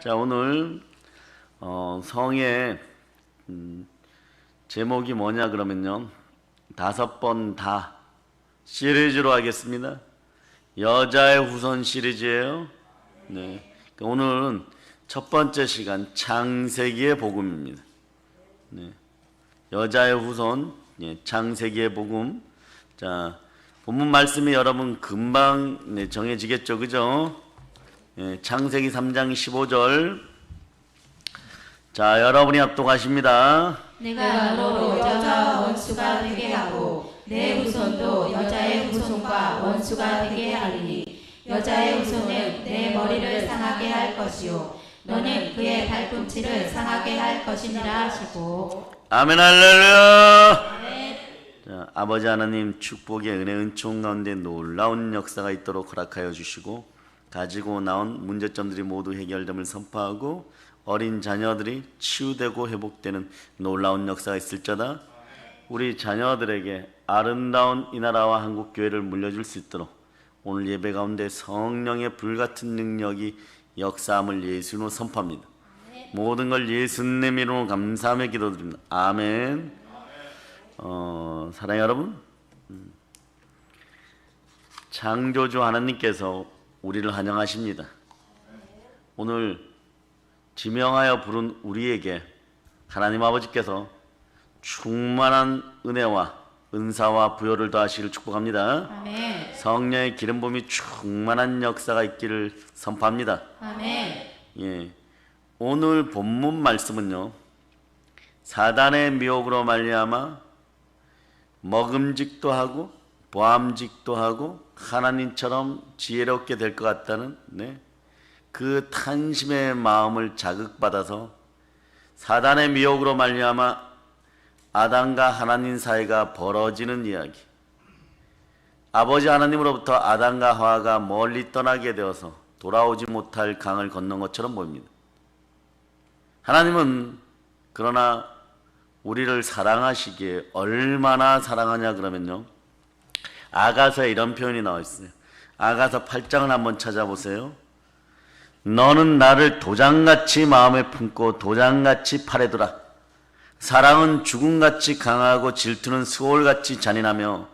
자, 오늘 성의 제목이 뭐냐 그러면요, 5번 다 시리즈로 하겠습니다. 여자의 후손 시리즈예요. 네. 오늘은 첫 번째 시간 창세기의 복음입니다. 네. 여자의 후손, 창세기의 복음. 자, 본문 말씀이 여러분 금방 정해지겠죠, 그죠? 창세기 3장 15절. 자, 여러분이 합독하십니다. 내가 너로 여자와 원수가 되게 하고 내 후손도 여자의 후손과 원수가 되게 하리니 여자의 후손은 내 머리를 상하게 할 것이요 너는 그의 발꿈치를 상하게 할 것이니라 하시고. 아멘. 할렐루야. 자, 아버지 하나님 축복의 은혜 은총 가운데 놀라운 역사가 있도록 허락하여 주시고, 가지고 나온 문제점들이 모두 해결됨을 선포하고 어린 자녀들이 치유되고 회복되는 놀라운 역사가 있을지어다. 우리 자녀들에게 아름다운 이 나라와 한국교회를 물려줄 수 있도록 오늘 예배 가운데 성령의 불같은 능력이 역사함을 예수님으로 선포합니다. 모든 걸 예수님 이름으로 감사하며 기도드립니다. 아멘. 사랑하는 여러분, 창조주 하나님께서 우리를 환영하십니다. 오늘 지명하여 부른 우리에게 하나님 아버지께서 충만한 은혜와 은사와 부요를 더하시기를 축복합니다. 아멘. 성령의 기름 부음이 충만한 역사가 있기를 선포합니다. 아멘. 오늘 본문 말씀은요, 사단의 미혹으로 말미암아 먹음직도 하고 보암직도 하고 하나님처럼 지혜롭게 될 것 같다는 그 탄심의 마음을 자극받아서 사단의 미혹으로 말미암아 아담과 하나님 사이가 벌어지는 이야기, 아버지 하나님으로부터 아담과 하와가 멀리 떠나게 되어서 돌아오지 못할 강을 건넌 것처럼 보입니다. 하나님은 그러나 우리를 사랑하시기에 얼마나 사랑하냐 그러면요, 아가서에 이런 표현이 나와 있어요. 아가서 8장을 한번 찾아보세요. 너는 나를 도장같이 마음에 품고 도장같이 팔에 두라. 사랑은 죽음같이 강하고 질투는 수월같이 잔인하며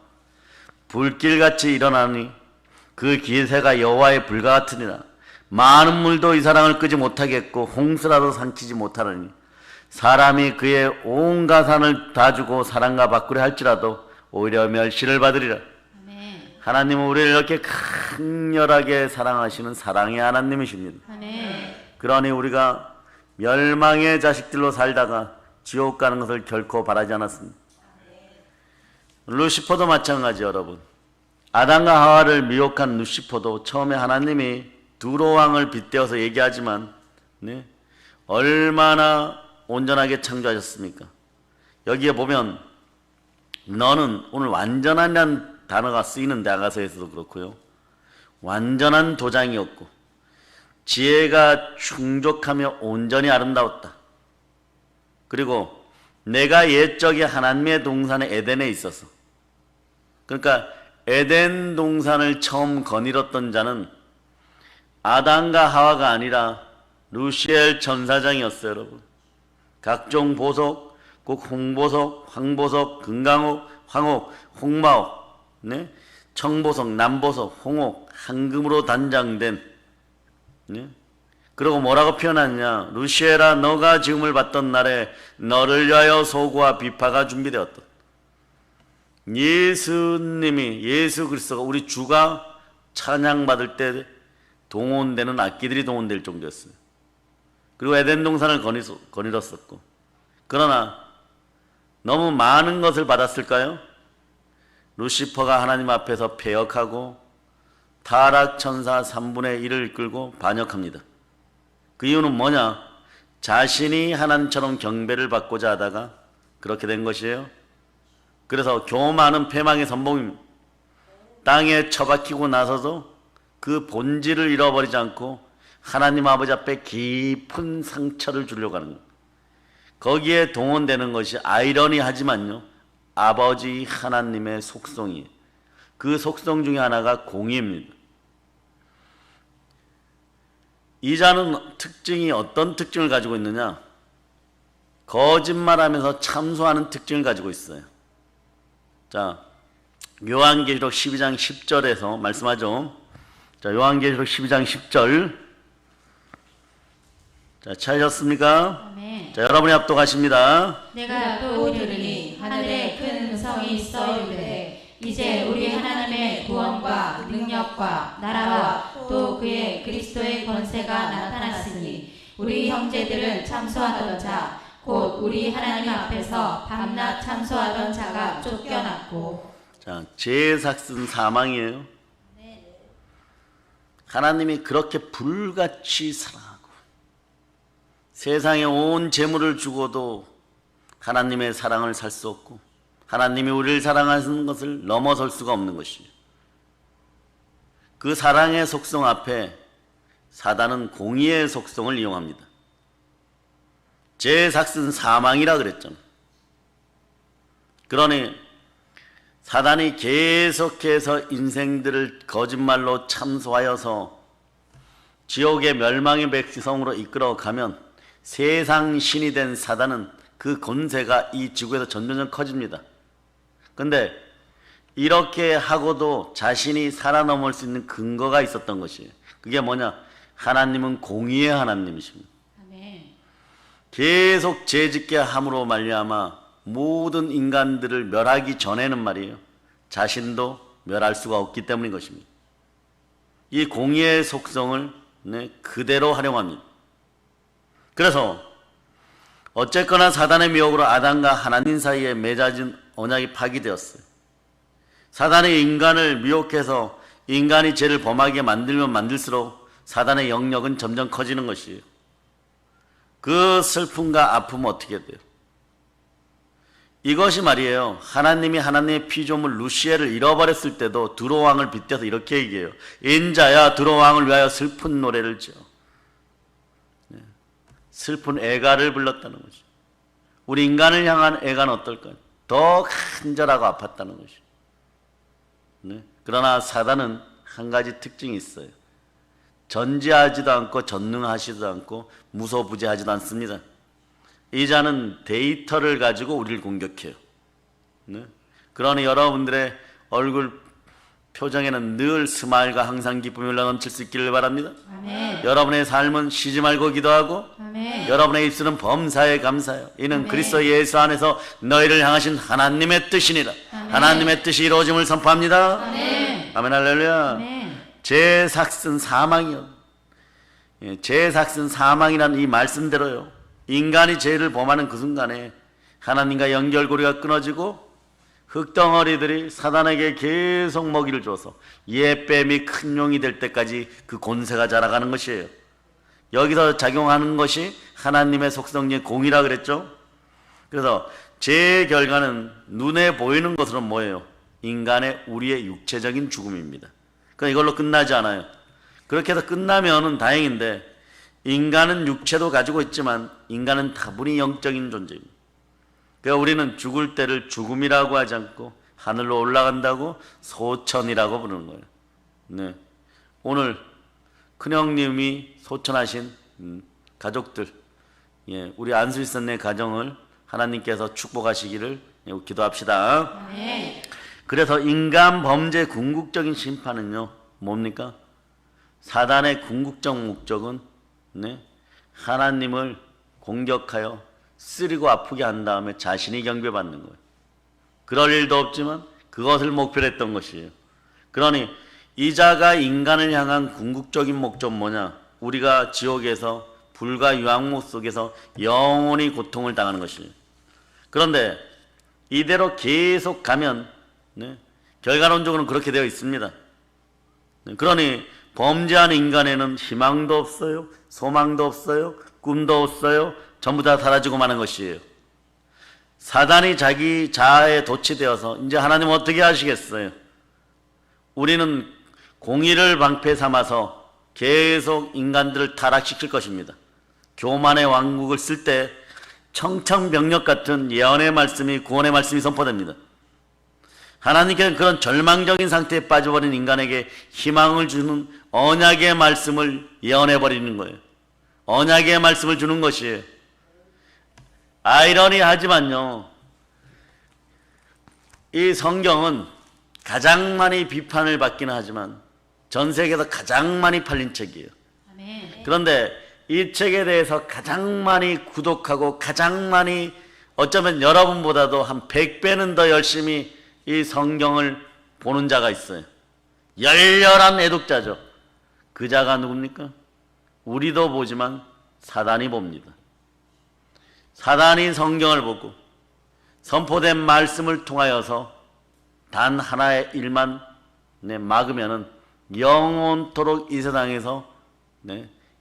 불길같이 일어나니 그 기세가 여호와의 불과 같으니라. 많은 물도 이 사랑을 끄지 못하겠고 홍수라도 삼키지 못하느니 사람이 그의 온 가산을 다 주고 사랑과 바꾸려 할지라도 오히려 멸시를 받으리라. 하나님은 우리를 이렇게 강렬하게 사랑하시는 사랑의 하나님이십니다. 아멘. 그러니 우리가 멸망의 자식들로 살다가 지옥 가는 것을 결코 바라지 않았습니다. 루시퍼도 마찬가지. 여러분, 아담과 하와를 미혹한 루시퍼도 처음에 하나님이 두로왕을 빗대어서 얘기하지만 얼마나 온전하게 창조하셨습니까? 여기에 보면 너는, 오늘 완전한 단어가 쓰이는데 아가서에서도 그렇고요, 완전한 도장이었고 지혜가 충족하며 온전히 아름다웠다. 그리고 내가 옛적에 하나님의 동산의 에덴에 있어서, 그러니까 에덴 동산을 처음 거닐었던 자는 아담과 하와가 아니라 루시엘 전사장이었어요. 여러분, 각종 보석, 꼭 홍보석, 황보석, 금강옥, 황옥, 홍마옥, 청보석, 남보석, 홍옥, 황금으로 단장된, 그리고 뭐라고 표현하느냐, 루시엘아 너가 지음을 받던 날에 너를 위하여 소고와 비파가 준비되었다. 예수님이, 예수 그리스도가, 우리 주가 찬양받을 때 동원되는 악기들이 동원될 정도였어요. 그리고 에덴 동산을 거닐었었고, 그러나 너무 많은 것을 받았을까요? 루시퍼가 하나님 앞에서 패역하고 타락 천사 3분의 1을 이끌고 반역합니다. 그 이유는 뭐냐? 자신이 하나님처럼 경배를 받고자 하다가 그렇게 된 것이에요. 그래서 교만은 패망의 선봉입니다. 땅에 처박히고 나서도 그 본질을 잃어버리지 않고 하나님 아버지 앞에 깊은 상처를 주려고 하는 거예요. 거기에 동원되는 것이 아이러니하지만요, 아버지 하나님의 속성이에요. 그 속성 중에 하나가 공의입니다. 이 자는 특징이 어떤 특징을 가지고 있느냐? 거짓말하면서 참소하는 특징을 가지고 있어요. 자, 요한계시록 12장 10절에서 말씀하죠. 자, 요한계시록 12장 10절. 자, 찾으셨습니까? 아멘. 자, 여러분이 합독하십니다. 내가 또 들으니 하늘에 큰 음성이 있어 이르되 이제 우리 하나님의 구원과 능력과 나라와 또 그의 그리스도의 권세가 나타났으니 우리 형제들은 참소하던 자 곧 우리 하나님 앞에서 밤낮 참소하던 자가 쫓겨났고. 자, 제삭슨 사망이에요. 하나님이 그렇게 불같이 사랑하고 세상에 온 재물을 주고도 하나님의 사랑을 살 수 없고 하나님이 우리를 사랑하시는 것을 넘어설 수가 없는 것이에요. 그 사랑의 속성 앞에 사단은 공의의 속성을 이용합니다. 제삭슨 사망이라 그랬잖아요. 그러니 사단이 계속해서 인생들을 거짓말로 참소하여서 지옥의 멸망의 백성으로 이끌어가면 세상 신이 된 사단은 그 권세가 이 지구에서 점점 커집니다. 근데 이렇게 하고도 자신이 살아남을 수 있는 근거가 있었던 것이에요. 그게 뭐냐? 하나님은 공의의 하나님이십니다. 아멘. 계속 죄짓게 함으로 말미암아 모든 인간들을 멸하기 전에는 말이에요, 자신도 멸할 수가 없기 때문인 것입니다. 이 공의의 속성을 그대로 활용합니다. 그래서 어쨌거나 사단의 미혹으로 아담과 하나님 사이에 맺어진 언약이 파기되었어요. 사단이 인간을 미혹해서 인간이 죄를 범하게 만들면 만들수록 사단의 영역은 점점 커지는 것이에요. 그 슬픔과 아픔은 어떻게 돼요? 이것이 말이에요, 하나님이 하나님의 피조물 루시엘을 잃어버렸을 때도 두로왕을 빗대서 이렇게 얘기해요. 인자야 두로왕을 위하여 슬픈 노래를 지어. 슬픈 애가를 불렀다는 거죠. 우리 인간을 향한 애가는 어떨까요? 더 간절하고 아팠다는 것이죠. 그러나 사단은 한 가지 특징이 있어요. 전지하지도 않고 전능하지도 않고 무소부지하지도 않습니다. 이 자는 데이터를 가지고 우리를 공격해요. 그러니 여러분들의 얼굴 표정에는 늘 스마일과 항상 기쁨이 흘러넘칠 수 있기를 바랍니다. 아멘. 여러분의 삶은 쉬지 말고 기도하고 아멘. 여러분의 입술은 범사에 감사해요. 이는 아멘. 그리스도 예수 안에서 너희를 향하신 하나님의 뜻이니라. 아멘. 하나님의 뜻이 이루어짐을 선포합니다. 아멘. 아멘 할렐루야. 아멘. 제삭슨 사망이요. 제삭슨 사망이라는 이 말씀대로요, 인간이 죄를 범하는 그 순간에 하나님과 연결고리가 끊어지고 흙덩어리들이 사단에게 계속 먹이를 줘서 예뱀이 큰 용이 될 때까지 그 권세가 자라가는 것이에요. 여기서 작용하는 것이 하나님의 속성인 공이라 그랬죠. 그래서 죄의 결과는 눈에 보이는 것으로 뭐예요? 인간의 우리의 육체적인 죽음입니다. 그러니까 이걸로 끝나지 않아요. 그렇게 해서 끝나면은 다행인데, 인간은 육체도 가지고 있지만 인간은 다분히 영적인 존재입니다. 그러니까 우리는 죽을 때를 죽음이라고 하지 않고 하늘로 올라간다고 소천이라고 부르는 거예요. 네. 오늘 큰형님이 소천하신 가족들, 우리 안수일선의 가정을 하나님께서 축복하시기를 기도합시다. 아멘. 그래서 인간 범죄 궁극적인 심판은요, 뭡니까? 사단의 궁극적 목적은 하나님을 공격하여 쓰리고 아프게 한 다음에 자신이 경배받는 거예요. 그럴 일도 없지만 그것을 목표로 했던 것이에요. 그러니 이자가 인간을 향한 궁극적인 목적은 뭐냐? 우리가 지옥에서 불과 유황목 속에서 영원히 고통을 당하는 것이에요. 그런데 이대로 계속 가면 결과론적으로는 그렇게 되어 있습니다. 그러니 범죄한 인간에는 희망도 없어요, 소망도 없어요, 꿈도 없어요. 전부 다 사라지고 마는 것이에요. 사단이 자기 자아에 도취되어서 이제 하나님 어떻게 하시겠어요? 우리는 공의를 방패 삼아서 계속 인간들을 타락시킬 것입니다. 교만의 왕국을 쓸 때 청천벽력 같은 예언의 말씀이, 구원의 말씀이 선포됩니다. 하나님께는 그런 절망적인 상태에 빠져버린 인간에게 희망을 주는 언약의 말씀을 예언해 버리는 거예요. 언약의 말씀을 주는 것이에요. 아이러니하지만요, 이 성경은 가장 많이 비판을 받기는 하지만 전 세계에서 가장 많이 팔린 책이에요. 아멘. 그런데 이 책에 대해서 가장 많이 구독하고 가장 많이, 어쩌면 여러분보다도 한 100배는 더 열심히 이 성경을 보는 자가 있어요. 열렬한 애독자죠. 그 자가 누굽니까? 우리도 보지만 사단이 봅니다. 사단이 성경을 보고 선포된 말씀을 통하여서 단 하나의 일만 막으면은 영원토록 이 세상에서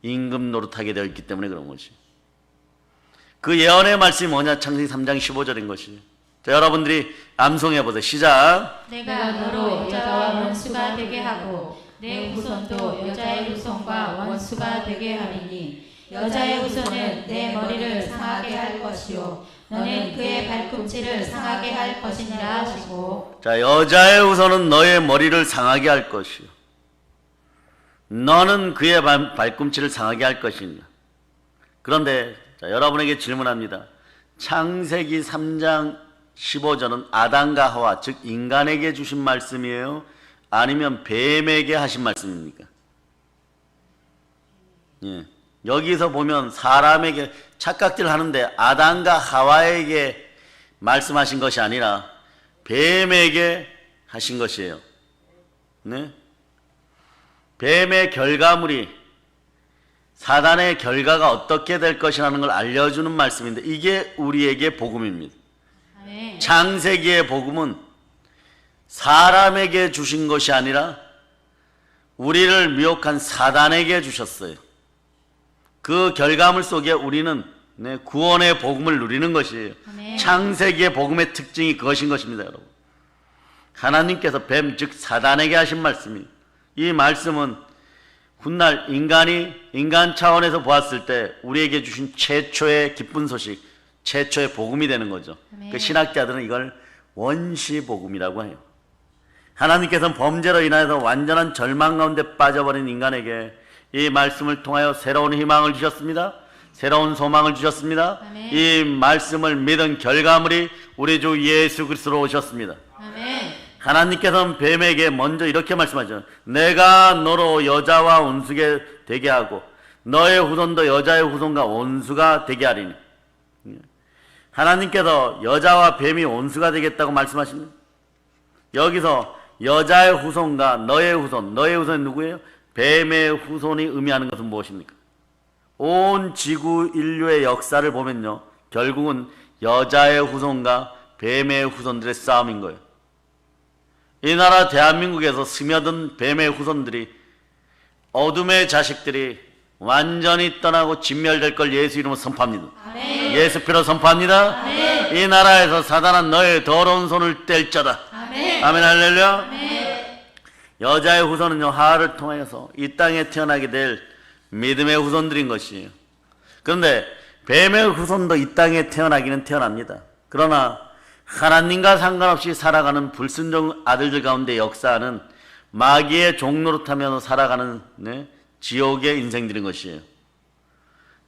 임금 노릇하게 되어 있기 때문에 그런 것이. 그 예언의 말씀이 뭐냐? 창세기 3장 15절인 것이. 자, 여러분들이 암송해 보세요. 시작. 내가 너로 여자와 원수가 되게 하고 내 후손도 여자의 후손과 원수가 되게 하리니 여자의 후손은 내 머리를 상하게 할 것이요 너는 그의 발꿈치를 상하게 할 것이니라 하시고. 자, 여자의 후손은 너의 머리를 상하게 할 것이요 너는 그의 발꿈치를 상하게 할 것이니라. 그런데 자, 여러분에게 질문합니다. 창세기 3장 15절은 아담과 하와, 즉 인간에게 주신 말씀이에요? 아니면 뱀에게 하신 말씀입니까? 예. 여기서 보면 사람에게 착각질 하는데 아담과 하와에게 말씀하신 것이 아니라 뱀에게 하신 것이에요. 네? 뱀의 결과물이, 사단의 결과가 어떻게 될 것이라는 걸 알려주는 말씀인데 이게 우리에게 복음입니다. 아멘. 창세기의 복음은 사람에게 주신 것이 아니라 우리를 미혹한 사단에게 주셨어요. 그 결과물 속에 우리는 구원의 복음을 누리는 것이에요. 아멘. 창세기의 복음의 특징이 그것인 것입니다, 여러분. 하나님께서 뱀, 즉 사단에게 하신 말씀이, 이 말씀은 훗날 인간 차원에서 보았을 때 우리에게 주신 최초의 기쁜 소식, 최초의 복음이 되는 거죠. 아멘. 그 신학자들은 이걸 원시 복음이라고 해요. 하나님께서는 범죄로 인하여서 완전한 절망 가운데 빠져버린 인간에게 이 말씀을 통하여 새로운 희망을 주셨습니다. 새로운 소망을 주셨습니다. 아멘. 이 말씀을 믿은 결과물이 우리 주 예수 그리스도로 오셨습니다. 아멘. 하나님께서는 뱀에게 먼저 이렇게 말씀하죠. 내가 너로 여자와 원수가 되게 하고 너의 후손도 여자의 후손과 원수가 되게 하리니. 하나님께서 여자와 뱀이 원수가 되겠다고 말씀하십니다. 여기서 여자의 후손과 너의 후손, 너의 후손이 누구예요? 뱀의 후손이 의미하는 것은 무엇입니까? 온 지구 인류의 역사를 보면요, 결국은 여자의 후손과 뱀의 후손들의 싸움인 거예요. 이 나라 대한민국에서 스며든 뱀의 후손들이, 어둠의 자식들이 완전히 떠나고 진멸될 걸 예수 이름으로 선포합니다. 아멘. 예수 피로 선포합니다. 아멘. 이 나라에서 사단은 너의 더러운 손을 뗄자다. 아멘. 아멘, 할렐루야. 아멘. 여자의 후손은요, 하하를 통하여서 이 땅에 태어나게 될 믿음의 후손들인 것이에요. 그런데 뱀의 후손도 이 땅에 태어나기는 태어납니다. 그러나 하나님과 상관없이 살아가는 불순종 아들들 가운데 역사하는 마귀의 종노릇하면서 살아가는 지옥의 인생들인 것이에요.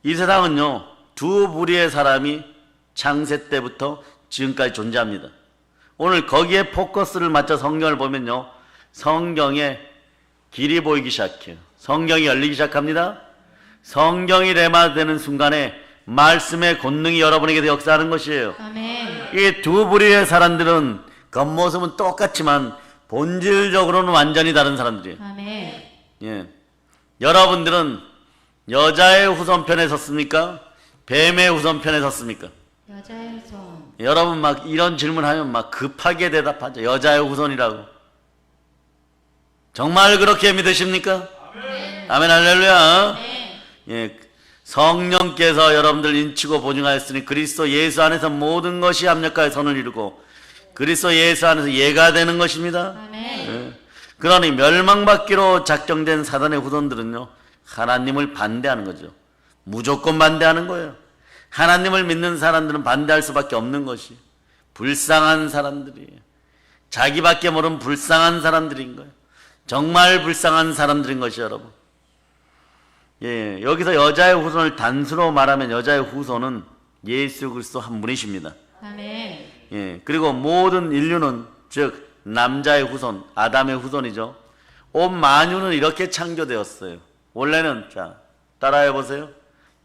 이 세상은요, 두 부류의 사람이 창세 때부터 지금까지 존재합니다. 오늘 거기에 포커스를 맞춰 성경을 보면요, 성경에 길이 보이기 시작해요. 성경이 열리기 시작합니다. 성경이 레마되는 순간에 말씀의 권능이 여러분에게 역사하는 것이에요. 아멘. 이 두 부류의 사람들은 겉모습은 똑같지만 본질적으로는 완전히 다른 사람들이에요. 아멘. 예. 여러분들은 여자의 후손편에 섰습니까? 뱀의 후손편에 섰습니까? 여자의 후손. 여러분 막 이런 질문하면 막 급하게 대답하죠. 여자의 후손이라고. 정말 그렇게 믿으십니까? 아멘. 아멘, 할렐루야. 아멘. 예. 성령께서 여러분들 인치고 보증하였으니 그리스도 예수 안에서 모든 것이 합력하여 선을 이루고 그리스도 예수 안에서 예가 되는 것입니다. 아멘. 예. 그러니 멸망받기로 작정된 사단의 후손들은요, 하나님을 반대하는 거죠. 무조건 반대하는 거예요. 하나님을 믿는 사람들은 반대할 수밖에 없는 것이 불쌍한 사람들이에요. 자기밖에 모르는 불쌍한 사람들인 거예요. 정말 불쌍한 사람들인 것이 여러분. 예, 여기서 여자의 후손을 단수로 말하면 여자의 후손은 예수 그리스도 한 분이십니다. 아멘. 예, 그리고 모든 인류는 즉 남자의 후손, 아담의 후손이죠. 온 만유는 이렇게 창조되었어요. 원래는 자 따라해 보세요.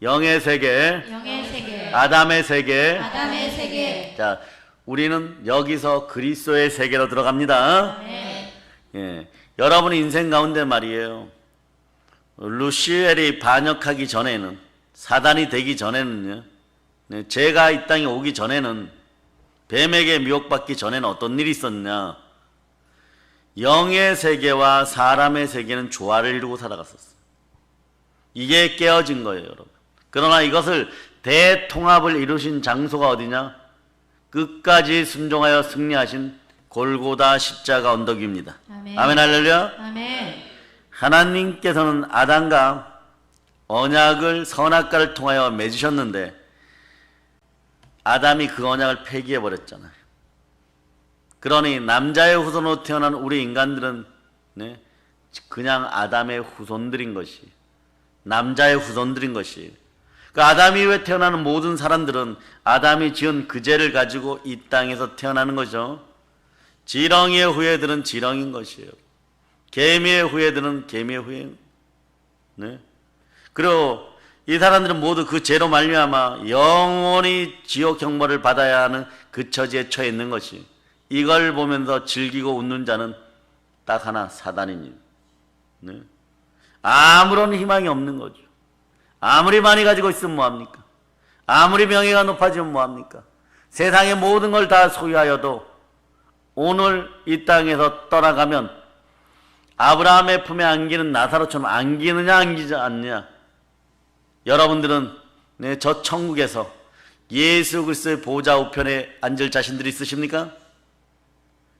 영의 세계, 영의 세계, 아담의 세계. 아담의 세계. 자, 우리는 여기서 그리스도의 세계로 들어갑니다. 아멘. 예, 여러분 인생 가운데 말이에요. 루시엘이 반역하기 전에는, 사단이 되기 전에는요, 네, 죄가 이 땅에 오기 전에는, 뱀에게 미혹받기 전에는 어떤 일이 있었냐? 영의 세계와 사람의 세계는 조화를 이루고 살아갔었어요. 이게 깨어진 거예요, 여러분. 그러나 이것을 대통합을 이루신 장소가 어디냐? 끝까지 순종하여 승리하신 골고다 십자가 언덕 위입니다. 아멘. 아멘 할렐루야. 아멘. 하나님께서는 아담과 언약을 선악과를 통하여 맺으셨는데 아담이 그 언약을 폐기해 버렸잖아요. 그러니 남자의 후손으로 태어난 우리 인간들은 네, 그냥 아담의 후손들인 것이, 남자의 후손들인 것이. 그 아담 이후에 태어나는 모든 사람들은 아담이 지은 그 죄를 가지고 이 땅에서 태어나는 거죠. 지렁이의 후예들은 지렁인 것이에요. 개미의 후예들은 개미의 후예. 네. 그리고 이 사람들은 모두 그 죄로 말미암아 영원히 지옥 형벌을 받아야 하는 그 처지에 처해 있는 것이, 이걸 보면서 즐기고 웃는 자는 딱 하나, 사단입니다. 네. 아무런 희망이 없는 거죠. 아무리 많이 가지고 있으면 뭐합니까? 아무리 명예가 높아지면 뭐합니까? 세상의 모든 걸 다 소유하여도 오늘 이 땅에서 떠나가면 아브라함의 품에 안기는 나사로처럼 안기느냐 안기지 않느냐? 여러분들은 네, 저 천국에서 예수 그리스도의 보좌 우편에 앉을 자신들이 있으십니까?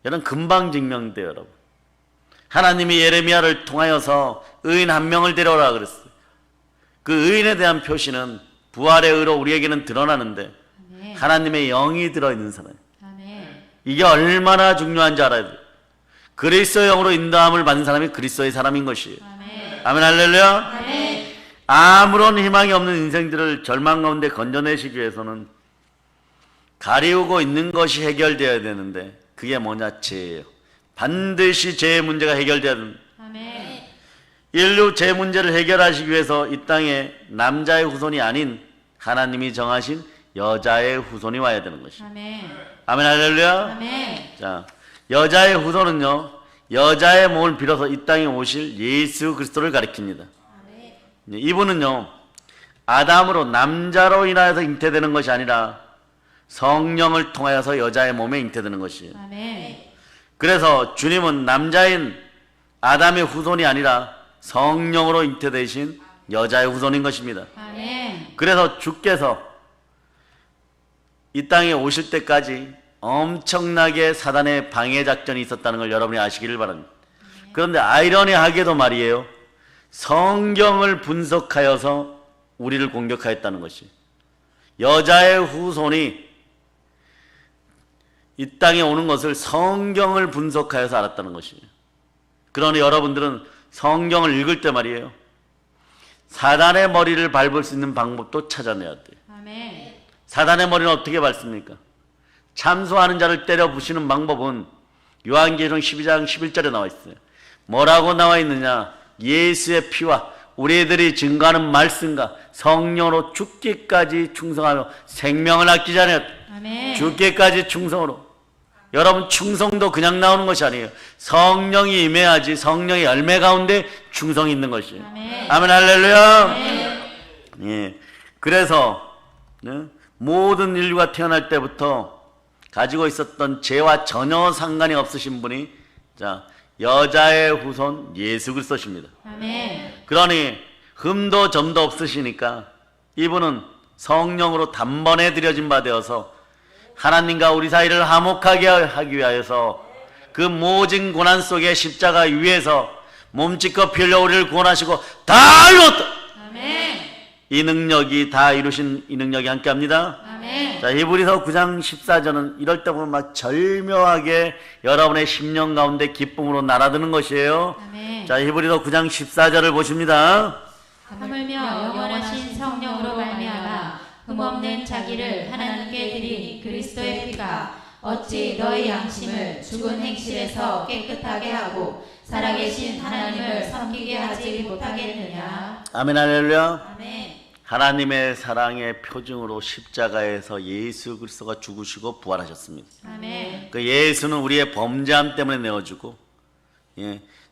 여러분 금방 증명돼요. 여러분, 하나님이 예레미야를 통하여서 의인 한 명을 데려오라 그랬어요. 그 의인에 대한 표시는 부활의 의로 우리에게는 드러나는데 아멘. 하나님의 영이 들어있는 사람, 아멘. 이게 얼마나 중요한지 알아야 돼요. 그리스도의 영으로 인도함을 받는 사람이 그리스도의 사람인 것이에요. 아멘. 아멘 할렐루야. 아멘. 아무런 희망이 없는 인생들을 절망 가운데 건져내시기 위해서는 가리우고 있는 것이 해결되어야 되는데 그게 뭐냐? 죄예요. 반드시 죄의 문제가 해결되어야 됩니다. 아멘. 인류 죄 문제를 해결하시기 위해서 이 땅에 남자의 후손이 아닌 하나님이 정하신 여자의 후손이 와야 되는 것이에요. 아멘. 아멘 할렐루야. 아멘. 자, 여자의 후손은요, 여자의 몸을 빌어서 이 땅에 오실 예수 그리스도를 가리킵니다. 이분은요, 아담으로 남자로 인하여서 잉태되는 것이 아니라 성령을 통하여서 여자의 몸에 잉태되는 것이에요. 아멘. 그래서 주님은 남자인 아담의 후손이 아니라 성령으로 잉태되신 여자의 후손인 것입니다. 아멘. 그래서 주께서 이 땅에 오실 때까지 엄청나게 사단의 방해 작전이 있었다는 걸 여러분이 아시기를 바랍니다. 그런데 아이러니하게도 말이에요, 성경을 분석하여서 우리를 공격하였다는 것이, 여자의 후손이 이 땅에 오는 것을 성경을 분석하여서 알았다는 것이에요. 그러니 여러분들은 성경을 읽을 때 말이에요, 사단의 머리를 밟을 수 있는 방법도 찾아내야 돼요. 아멘. 사단의 머리는 어떻게 밟습니까? 참소하는 자를 때려 부시는 방법은 요한계시록 12장 11절에 나와 있어요. 뭐라고 나와 있느냐? 예수의 피와 우리들이 증거하는 말씀과 성령으로 죽기까지 충성하며 생명을 아끼지 않았다. 아멘. 죽기까지 충성으로. 여러분, 충성도 그냥 나오는 것이 아니에요. 성령이 임해야지 성령의 열매 가운데 충성이 있는 것이에요. 아멘. 아멘 할렐루야. 아멘. 예. 그래서 네? 모든 인류가 태어날 때부터 가지고 있었던 죄와 전혀 상관이 없으신 분이 자, 여자의 후손 예수 그리스도십니다. 아멘. 그러니 흠도 점도 없으시니까 이분은 성령으로 단번에 들여진 바 되어서 하나님과 우리 사이를 화목하게 하기 위하여서 그 모진 고난 속에 십자가 위에서 몸짓고 피 흘려 우리를 구원하시고 다 이뤘다. 아멘. 이 능력이 다 이루신 이 능력이 함께합니다. 아멘. 아멘. 자, 히브리서 9장 14절은 이럴 때 보면 막 절묘하게 여러분의 심령 가운데 기쁨으로 날아드는 것이에요. 아멘. 자, 히브리서 9장 14절을 보십니다. 하물며 영원하신 성령으로 말미암아 흠없는 자기를 하나님께 드린 그리스도의 피가 어찌 너희 양심을 죽은 행실에서 깨끗하게 하고 살아계신 하나님을 섬기게 하지 못하겠느냐. 아멘, 할렐루야. 아멘. 하나님의 사랑의 표징으로 십자가에서 예수 그리스도가 죽으시고 부활하셨습니다. 아멘. 그 예수는 우리의 범죄함 때문에 내어주고,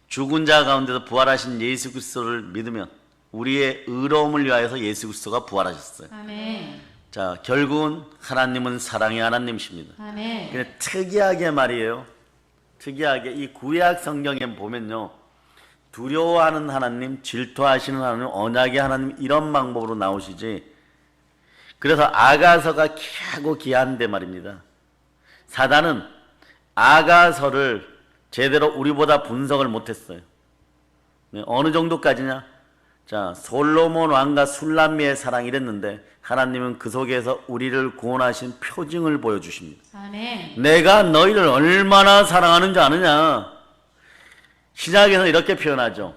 죽은 자 가운데서 부활하신 예수 그리스도를 믿으면 우리의 의로움을 위하여서 예수 그리스도가 부활하셨어요. 아멘. 자, 결국은 하나님은 사랑의 하나님이십니다. 아멘. 근데 특이하게 말이에요. 특이하게 이 구약 성경에 보면요, 두려워하는 하나님, 질투하시는 하나님, 언약의 하나님 이런 방법으로 나오시지. 그래서 아가서가 귀하고 귀한데 말입니다. 사단은 아가서를 제대로 우리보다 분석을 못했어요. 어느 정도까지냐? 자, 솔로몬 왕과 술람미의 사랑 이랬는데 하나님은 그 속에서 우리를 구원하신 표징을 보여주십니다. 아멘. 내가 너희를 얼마나 사랑하는 줄 아느냐? 신약에서 이렇게 표현하죠.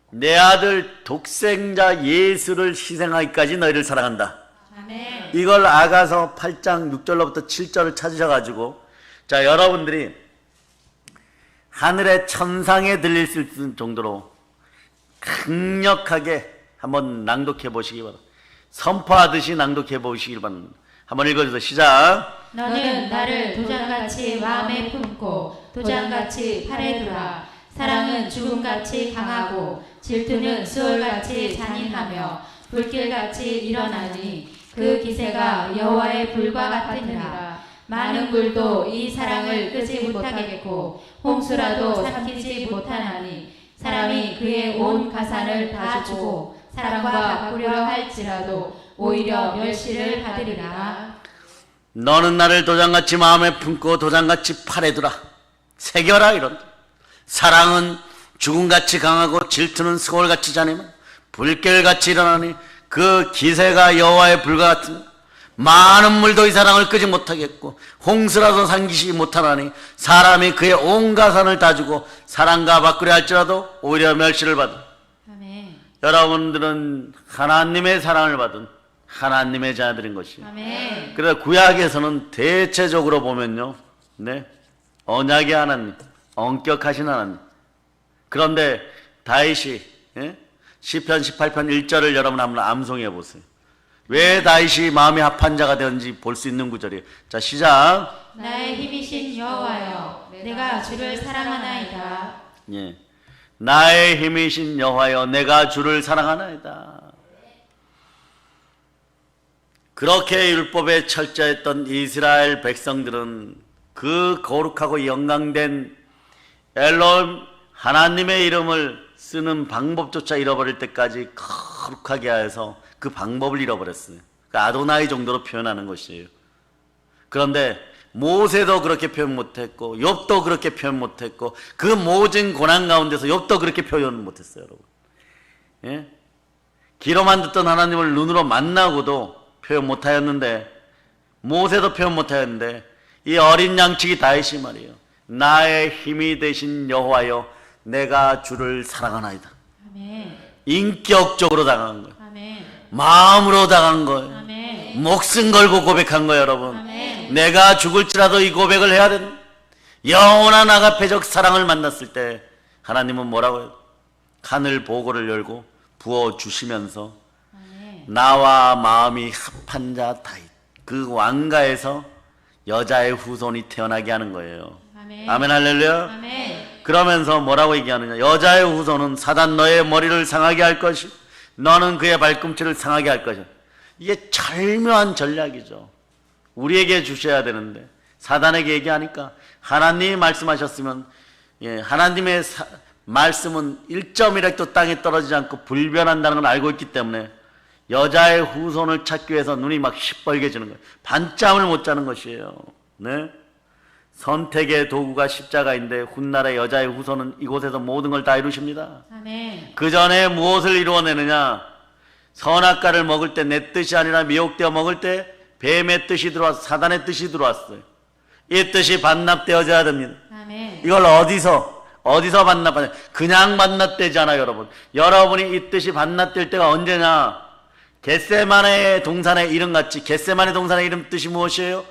내 아들 독생자 예수를 희생하기까지 너희를 사랑한다. 아멘. 이걸 아가서 8장 6절로부터 7절을 찾으셔가지고, 자, 여러분들이 하늘의 천상에 들릴 수 있을 정도로 강력하게 한번 낭독해 보시기 바랍니다. 선포하듯이 낭독해 보시길 바랍니다. 한번 읽어주세요. 시작. 너는 나를 도장같이 마음에 품고 도장같이 팔에 두라. 사랑은 죽음같이 강하고 질투는 수월같이 잔인하며 불길같이 일어나니 그 기세가 여호와의 불과 같으니라. 많은 물도 이 사랑을 끄지 못하겠고 홍수라도 삼키지 못하나니 사람이 그의 온 가산을 다 주고 사랑과 바꾸려 할지라도 오히려 멸시를 받으리라. 너는 나를 도장같이 마음에 품고 도장같이 팔에 두라. 새겨라. 이런 사랑은 죽음같이 강하고 질투는 수월같이 잔인하며 불길같이 일어나니 그 기세가 여호와의 불과 같으며 많은 물도 이 사랑을 끄지 못하겠고 홍수라도 삼키지 못하나니 사람이 그의 온 가산을 다 주고 사랑과 바꾸려 할지라도 오히려 멸시를 받은. 아멘. 여러분들은 하나님의 사랑을 받은 하나님의 자녀들인 것이에요. 아멘. 그래서 구약에서는 대체적으로 보면요, 언약의 하나님, 엄격하신 하나님. 그런데 다윗이 시편 18편 1절을 여러분 한번 암송해 보세요. 왜 다윗이 마음이 합한 자가 되었는지 볼 수 있는 구절이에요. 자, 시작. 나의 힘이신 여호와여, 내가 주를 사랑하나이다. 예, 나의 힘이신 여호와여, 내가 주를 사랑하나이다. 그렇게 율법에 철저했던 이스라엘 백성들은 그 거룩하고 영광된 엘로힘 하나님의 이름을 쓰는 방법조차 잃어버릴 때까지 거룩하게 하여서 그 방법을 잃어버렸어요. 그 아도나이 정도로 표현하는 것이에요. 그런데 모세도 그렇게 표현 못했고 욥도 그렇게 표현 못했고 그 모든 고난 가운데서 욥도 그렇게 표현 못했어요. 여러분, 예? 귀로만 듣던 하나님을 눈으로 만나고도 표현 못하였는데, 모세도 표현 못하였는데 이 어린 양치기 다윗이 말이에요. 나의 힘이 되신 여호와여, 내가 주를 사랑하나이다. 아멘. 인격적으로 당한 거예요. 아멘. 마음으로 당한 거예요. 아멘. 목숨 걸고 고백한 거예요. 여러분, 아멘. 내가 죽을지라도 이 고백을 해야 된다. 영원한 아가페적 사랑을 만났을 때 하나님은 뭐라고 해요? 하늘 보고를 열고 부어주시면서 나와 마음이 합한 자 다윗, 그 왕가에서 여자의 후손이 태어나게 하는 거예요. 아멘. 아멘, 할렐루야. 아멘. 그러면서 뭐라고 얘기하느냐? 여자의 후손은 사단 너의 머리를 상하게 할 것이, 너는 그의 발꿈치를 상하게 할 것이야. 이게 절묘한 전략이죠. 우리에게 주셔야 되는데 사단에게 얘기하니까, 하나님이 말씀하셨으면, 하나님의 말씀은 1.1획도 땅에 떨어지지 않고 불변한다는 걸 알고 있기 때문에 여자의 후손을 찾기 위해서 눈이 막 시뻘개지는 거예요. 반잠을 못 자는 것이에요. 네? 선택의 도구가 십자가인데 훗날의 여자의 후손은 이곳에서 모든 걸 다 이루십니다. 아멘. 그 전에 무엇을 이루어내느냐? 선악과를 먹을 때 내 뜻이 아니라 미혹되어 먹을 때 뱀의 뜻이 들어왔어요. 사단의 뜻이 들어왔어요. 이 뜻이 반납되어져야 됩니다. 아멘. 이걸 어디서 반납하냐? 그냥 반납되잖아요, 여러분. 여러분이 이 뜻이 반납될 때가 언제냐? 겟세마네 동산의 이름같이, 겟세마네 동산의 이름 뜻이 무엇이에요?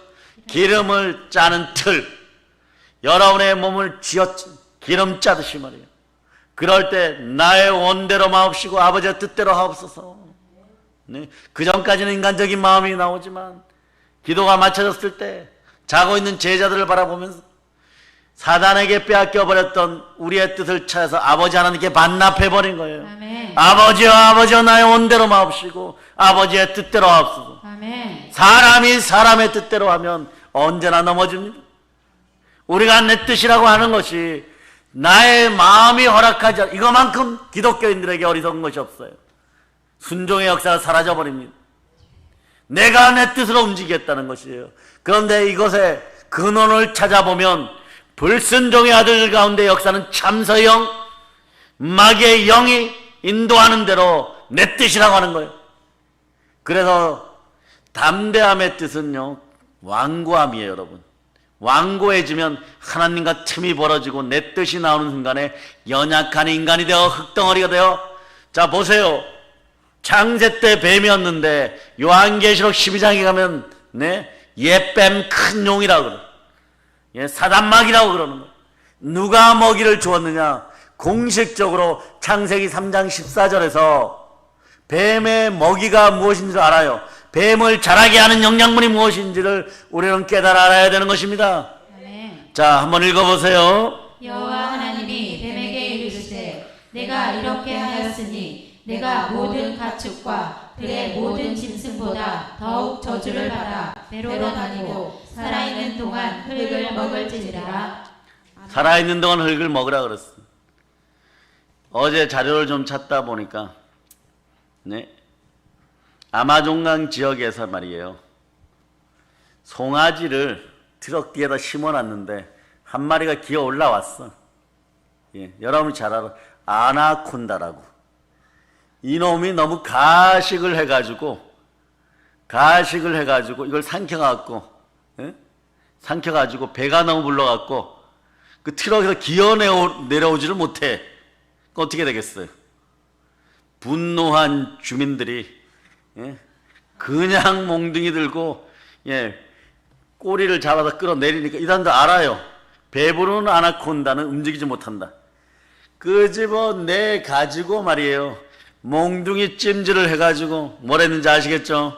기름을 짜는 틀. 여러분의 몸을 기름 짜듯이 말이에요. 그럴 때 나의 원대로 마옵시고 아버지의 뜻대로 하옵소서. 네? 그 전까지는 인간적인 마음이 나오지만 기도가 맞춰졌을 때 자고 있는 제자들을 바라보면서 사단에게 빼앗겨버렸던 우리의 뜻을 찾아서 아버지 하나님께 반납해버린 거예요. 아멘. 아버지여 나의 원대로 마옵시고 아버지의 뜻대로 하옵소서. 아멘. 사람이 사람의 뜻대로 하면 언제나 넘어집니다. 우리가 내 뜻이라고 하는 것이 나의 마음이 허락하지 않아. 이거만큼 기독교인들에게 어리석은 것이 없어요. 순종의 역사가 사라져버립니다. 내가 내 뜻으로 움직이겠다는 것이에요. 그런데 이것의 근원을 찾아보면 불순종의 아들 가운데 역사는 참서영, 마귀의 영이 인도하는 대로 내 뜻이라고 하는 거예요. 그래서 담대함의 뜻은요, 완고함이에요, 여러분. 완고해지면 하나님과 틈이 벌어지고 내 뜻이 나오는 순간에 연약한 인간이 되어 흙덩어리가 되어. 자, 보세요. 창세 때 뱀이었는데 요한계시록 12장에 가면 옛뱀 큰 용이라고 그래요. 사단마귀라고 그러는 거예요. 누가 먹이를 주었느냐? 공식적으로 창세기 3장 14절에서 뱀의 먹이가 무엇인지 알아요. 뱀을 자라게 하는 영양분이 무엇인지를 우리는 깨달아 알아야 되는 것입니다. 아멘. 자, 한번 읽어보세요. 여호와 하나님이 뱀에게 이르시되 내가 이렇게 하였으니 내가 모든 가축과 들의 모든 짐승보다 더욱 저주를 받아 배로 다니고 살아있는 동안 흙을 먹을지니라. 살아있는 동안 흙을 먹으라 그랬어. 어제 자료를 좀 찾다 보니까 아마존강 지역에서 말이에요. 송아지를 트럭 뒤에다 심어놨는데 한 마리가 기어 올라왔어. 여러분이 잘 알아. 아나콘다라고. 이놈이 너무 가식을 해가지고 이걸 삼켜가지고 배가 너무 불러갖고 그 트럭에서 기어 내려오지를 못해. 어떻게 되겠어요? 분노한 주민들이 그냥 몽둥이 들고 꼬리를 잡아서 끌어내리니까 이 사람들 알아요. 배부른 아나콘다는 움직이지 못한다. 끄집어내 가지고 말이에요. 몽둥이 찜질을 해가지고 뭘 했는지 아시겠죠?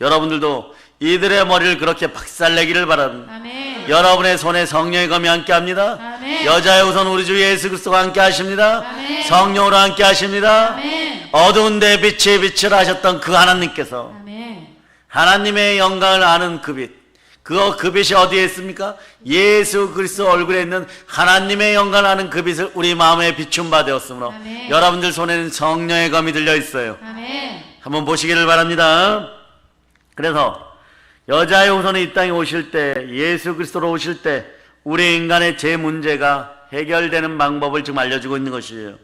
여러분들도 이들의 머리를 그렇게 박살내기를 바랍니다. 아멘. 여러분의 손에 성령의 검이 함께 합니다. 아멘. 여자의 우선 우리 주 예수 그리스도가 함께 하십니다. 아멘. 성령으로 함께 하십니다. 아멘. 어두운 데 빛의 빛을 하셨던 그 하나님께서 아멘. 하나님의 영광을 아는 그 빛, 그 빛이 어디에 있습니까? 예수 그리스도 얼굴에 있는 하나님의 영광을 아는 그 빛을 우리 마음에 비춘 바 되었으므로 아멘. 여러분들 손에는 성령의 검이 들려 있어요. 아멘. 한번 보시기를 바랍니다. 그래서 여자의 후손이 이 땅에 오실 때, 예수 그리스도로 오실 때 우리 인간의 제 문제가 해결되는 방법을 지금 알려주고 있는 것이에요.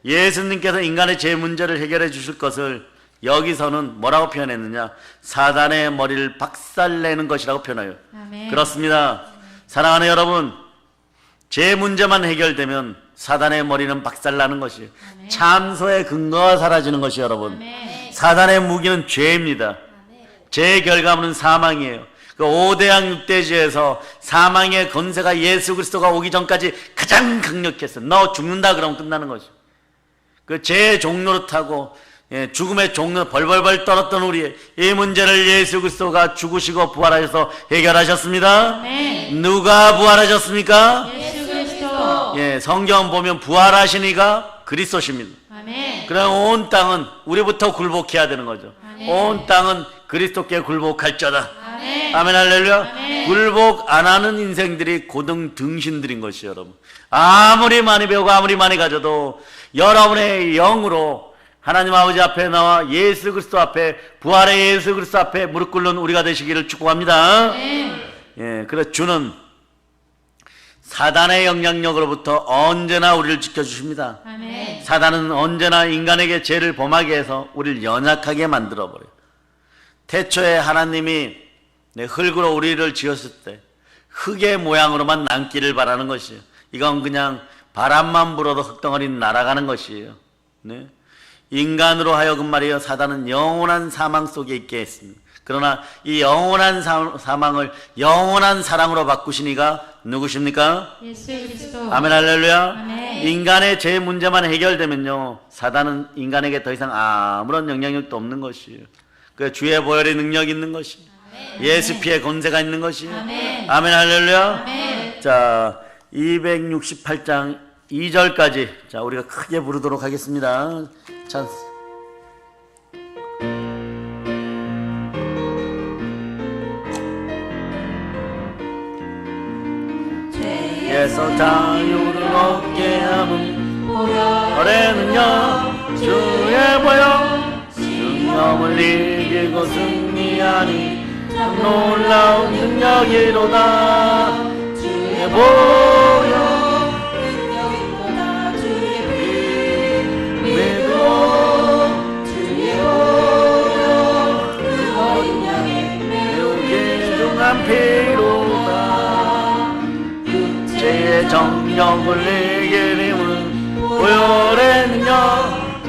예수님께서 인간의 제 문제를 해결해 주실 것을 여기서는 뭐라고 표현했느냐? 사단의 머리를 박살내는 것이라고 표현해요. 아멘. 그렇습니다. 사랑하는 여러분, 제 문제만 해결되면 사단의 머리는 박살나는 것이에요. 아멘. 참소의 근거가 사라지는 것이에요, 여러분. 아멘. 사단의 무기는 죄입니다. 죄의 결과물은 사망이에요. 그 5대양 6대지에서 사망의 권세가 예수 그리스도가 오기 전까지 가장 강력했어요. 너 죽는다 그러면 끝나는 것이죠. 그 죄의 종로를 타고 죽음의 종로 벌벌벌 떨었던 우리의 이 문제를 예수 그리스도가 죽으시고 부활하셔서 해결하셨습니다. 아멘. 누가 부활하셨습니까? 예수 그리스도. 성경 보면 부활하신 이가 그리스도십니다. 아멘. 그럼 온 땅은 우리부터 굴복해야 되는 거죠. 아멘. 온 땅은 그리스도께 굴복할자다. 아멘. 아멘 할렐루야. 아멘. 굴복 안 하는 인생들이 고등 등신들인 것이에요, 여러분. 아무리 많이 배우고 아무리 많이 가져도 여러분의 영으로 하나님 아버지 앞에 나와 예수 그리스도 앞에, 부활의 예수 그리스도 앞에 무릎 꿇는 우리가 되시기를 축복합니다. 아멘. 그래서 주는 사단의 영향력으로부터 언제나 우리를 지켜주십니다. 아멘. 사단은 언제나 인간에게 죄를 범하게 해서 우리를 연약하게 만들어버려요. 태초에 하나님이 흙으로 우리를 지었을 때 흙의 모양으로만 남기를 바라는 것이에요. 이건 그냥 바람만 불어도 흙덩어리는 날아가는 것이에요. 네? 인간으로 하여금 말이에요. 사단은 영원한 사망 속에 있게 했습니다. 그러나 이 영원한 사망을 영원한 사랑으로 바꾸신 이가 누구십니까? 예수 그리스도. 아멘 할렐루야. 아멘. 인간의 죄 문제만 해결되면요, 사단은 인간에게 더 이상 아무런 영향력도 없는 것이에요. 그 주의 보혈의 능력이 있는 것이, 예수 피의 권세가 있는 것이. 아멘. 아멘 할렐루야. 아멘. 자, 268장 2절까지 자 우리가 크게 부르도록 하겠습니다. 찬스. 죄에서 자유를 얻게 함은 보혈의 능력, 주의 보혈 승염을 이기고 승리하니 참 놀라운 능력이로다. 주의 보혈 능력이로다. 주의 피 믿어. 주의 보혈 그 어린 양의 매우 귀중한 피로다. 육체의 정력을 이기는 보혈의 능력,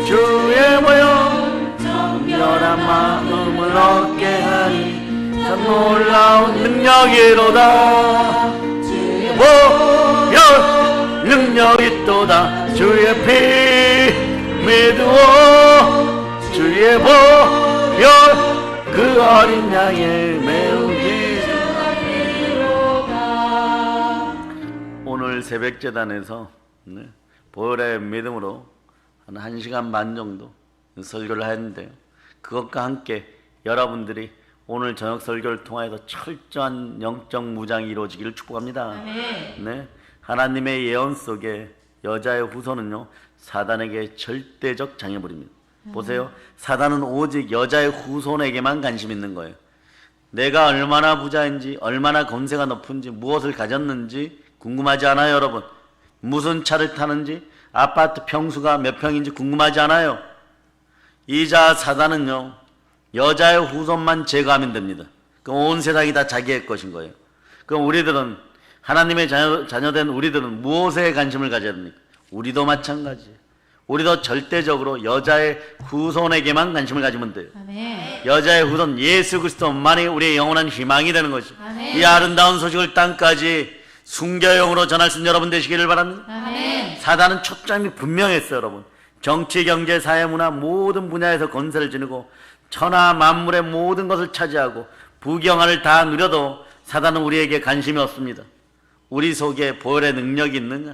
주의 보혈 정결한 마음을 얻게 하니 참 놀라운 능력이로다. 주의 보혈 능력이 또다. 주의 피 믿어. 주의 보혈 그 어린 양의 매우 귀중한 피로다. 오늘 새벽 제단에서 보혈의 믿음으로 한 1시간 반 정도 설교를 했는데요, 그것과 함께 여러분들이 오늘 저녁 설교를 통하여서 철저한 영적 무장이 이루어지기를 축복합니다. 아멘. 네, 하나님의 예언 속에 여자의 후손은요 사단에게 절대적 장애물입니다. 보세요, 사단은 오직 여자의 후손에게만 관심 있는 거예요. 내가 얼마나 부자인지, 얼마나 권세가 높은지, 무엇을 가졌는지 궁금하지 않아요. 여러분, 무슨 차를 타는지, 아파트 평수가 몇 평인지 궁금하지 않아요. 이자 사단은요 여자의 후손만 제거하면 됩니다. 그럼 온 세상이 다 자기의 것인 거예요. 그럼 우리들은, 하나님의 자녀된 우리들은 무엇에 관심을 가져야 됩니까? 우리도 마찬가지예요. 우리도 절대적으로 여자의 후손에게만 관심을 가지면 돼요. 아멘. 여자의 후손 예수 그리스도만이 우리의 영원한 희망이 되는 것이죠. 아멘. 이 아름다운 소식을 땅까지 순교용으로 전할 수 있는 여러분 되시기를 바랍니다. 아멘. 사단은 초점이 분명했어요. 여러분, 정치, 경제, 사회, 문화 모든 분야에서 권세를 지니고 천하 만물의 모든 것을 차지하고 부경화를 다 누려도 사단은 우리에게 관심이 없습니다. 우리 속에 보혈의 능력이 있느냐,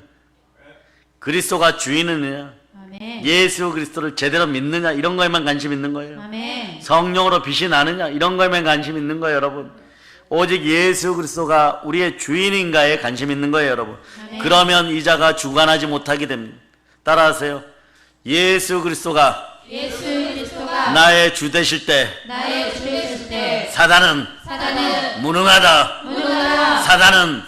그리스도가 주인이느냐, 아멘. 예수 그리스도를 제대로 믿느냐, 이런 거에만 관심 있는 거예요. 아멘. 성령으로 빛이 나느냐, 이런 거에만 관심 있는 거예요. 여러분, 오직 예수 그리스도가 우리의 주인인가에 관심 있는 거예요. 여러분, 아멘. 그러면 이자가 주관하지 못하게 됩니다. 따라하세요. 예수 그리스도가 예수 그리스도가 나의 주 되실 때 나의 주 되실 때 사단은 무능하다. 무능하다. 사단은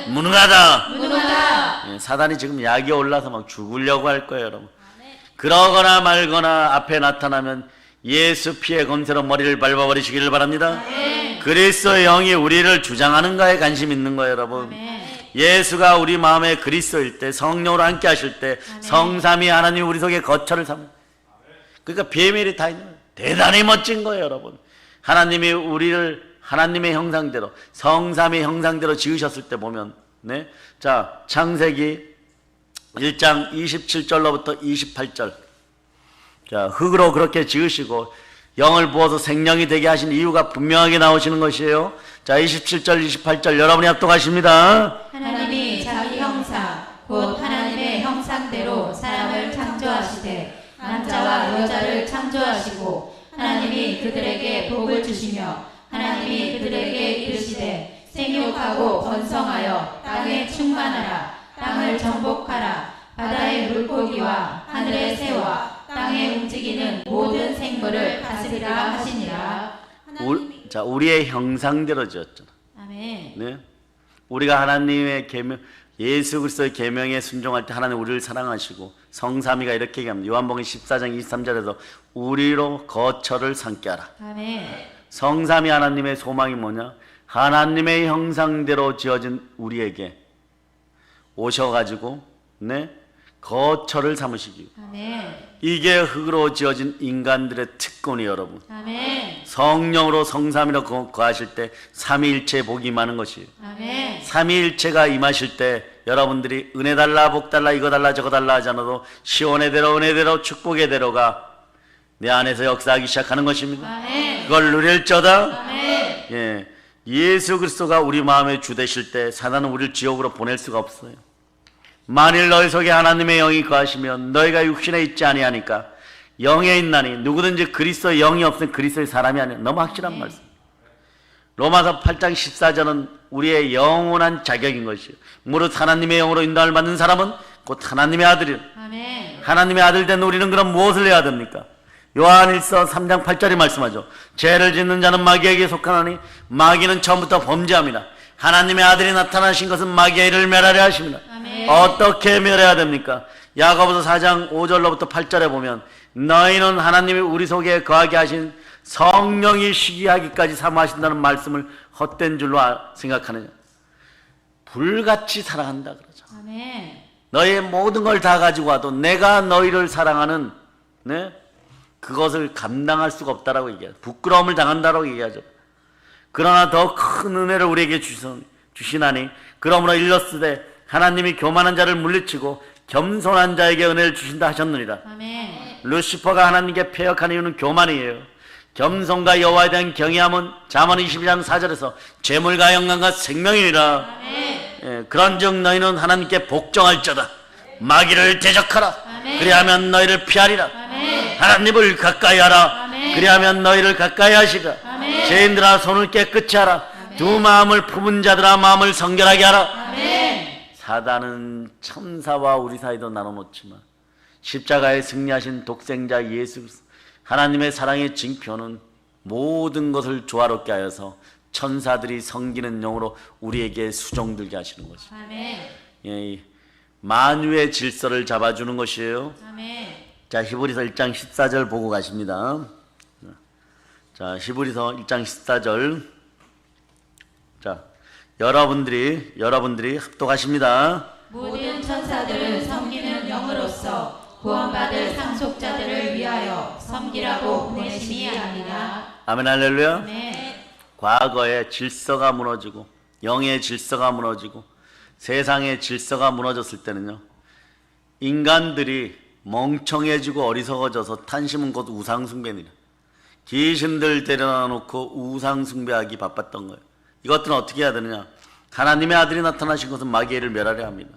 무능하다. 무능하다. 예, 사단이 지금 약이 올라서 막 죽으려고 할 거예요. 여러분, 그러거나 말거나 앞에 나타나면 예수 피의 검세로 머리를 밟아버리시기를 바랍니다. 아멘. 그리스도의 영이 우리를 주장하는가에 관심 있는 거예요. 여러분, 아멘. 예수가 우리 마음에 그리스도일 때, 성령으로 함께 하실 때 성삼위 하나님 우리 속에 거처를 삼는, 그러니까 비밀이 다 있는 거예요. 대단히 멋진 거예요. 여러분, 하나님이 우리를 하나님의 형상대로, 성삼위 형상대로 지으셨을 때 보면, 네, 자 창세기 1장 27절로부터 28절, 자 흙으로 그렇게 지으시고 영을 부어서 생명이 되게 하신 이유가 분명하게 나오시는 것이에요. 자 27절 28절 여러분이 합독하십니다. 하나님이 자기 형상 곧 하나님의 형상대로 사람을 창조하시되 남자와 여자를 창조하시고 하나님이 그들에게 복을 주시며 하나님이 그들에게 이르시되 생육하고 번성하여 땅에 충만하라. 땅을 정복하라. 바다의 물고기와 하늘의 새와 땅에 움직이는 모든 생물을 다스리라 하시니라. 자 우리의 형상대로 지었잖아. 아멘. 네? 우리가 하나님의 계명, 예수 그리스도의 계명에 순종할 때 하나님 우리를 사랑하시고 성삼위가 이렇게 얘기합니다. 요한복음 14장 23절에서 우리로 거처를 삼게 하라. 아멘. 성삼위 하나님의 소망이 뭐냐? 하나님의 형상대로 지어진 우리에게 오셔가지고 거처를 삼으시기. 아멘. 이게 흙으로 지어진 인간들의 특권이 여러분. 아멘. 성령으로 성삼위로 거하실 때 삼위일체 복이 임하는 것이에요. 아멘. 삼위일체가 임하실 때 여러분들이 은혜 달라 복 달라 이거 달라 저거 달라 하지 않아도 시온의 대로 은혜대로 축복의 대로가 내 안에서 역사하기 시작하는 것입니다. 아멘. 그걸 누릴저다. 아멘. 예, 예수 그리스도가 우리 마음에 주 되실 때 사단은 우리를 지옥으로 보낼 수가 없어요. 만일 너희 속에 하나님의 영이 거하시면 너희가 육신에 있지 아니하니까 영에 있나니 누구든지 그리스도의 영이 없으면 그리스도의 사람이 아니야. 너무 확실한 말씀. 로마서 8장 14절은 우리의 영원한 자격인 것이에요. 무릇 하나님의 영으로 인도함을 받는 사람은 곧 하나님의 아들이에요. 아멘. 하나님의 아들 된 우리는 그럼 무엇을 해야 됩니까? 요한일서 3장 8절이 말씀하죠. 죄를 짓는 자는 마귀에게 속하나니 마귀는 처음부터 범죄합니다. 하나님의 아들이 나타나신 것은 마귀의 일을 멸하려 하십니다. 아멘. 어떻게 멸해야 됩니까? 야고보서 4장 5절로부터 8절에 보면 너희는 하나님이 우리 속에 거하게 하신 성령이 시기하기까지 사모하신다는 말씀을 헛된 줄로 생각하느냐. 불같이 사랑한다 그러죠. 아멘. 너희의 모든 걸 다 가지고 와도 내가 너희를 사랑하는 그것을 감당할 수가 없다라고 얘기하죠. 부끄러움을 당한다라고 얘기하죠. 그러나 더 큰 은혜를 우리에게 주시나니 그러므로 일렀으되 하나님이 교만한 자를 물리치고 겸손한 자에게 은혜를 주신다 하셨느니라. 아멘. 루시퍼가 하나님께 패역한 이유는 교만이에요. 겸손과 여호와에 대한 경외함은 잠언 22장 4절에서 재물과 영광과 생명이니라. 아멘. 그런즉 너희는 하나님께 복종할지어다. 마귀를 대적하라. 아멘. 그리하면 너희를 피하리라. 아멘. 하나님을 가까이 하라. 아멘. 그리하면 너희를 가까이 하시라. 아멘. 죄인들아 손을 깨끗이 하라. 두 마음을 품은 자들아 마음을 성결하게 하라. 아멘. 사단은 천사와 우리 사이도 나눠놓지만 십자가에 승리하신 독생자 예수 그리스도 하나님의 사랑의 징표는 모든 것을 조화롭게 하여서 천사들이 섬기는 영으로 우리에게 수종들게 하시는 것이죠. 아멘. 예, 만유의 질서를 잡아주는 것이에요. 아멘. 자, 히브리서 1장 14절 보고 가십니다. 자, 히브리서 1장 14절. 자, 여러분들이 합독하십니다. 모든 천사들은 섬기는 영으로서 구원받을 상속자들을 위하여 섬기라고 보내심이 아니냐. 아멘 할렐루야. 아멘. 과거의 질서가 무너지고 영의 질서가 무너지고 세상의 질서가 무너졌을 때는요, 인간들이 멍청해지고 어리석어져서 탄심은 곧 우상숭배니라. 귀신들 데려다 놓고 우상숭배하기 바빴던 거예요. 이것들은 어떻게 해야 되느냐? 하나님의 아들이 나타나신 것은 마귀를 멸하려 합니다.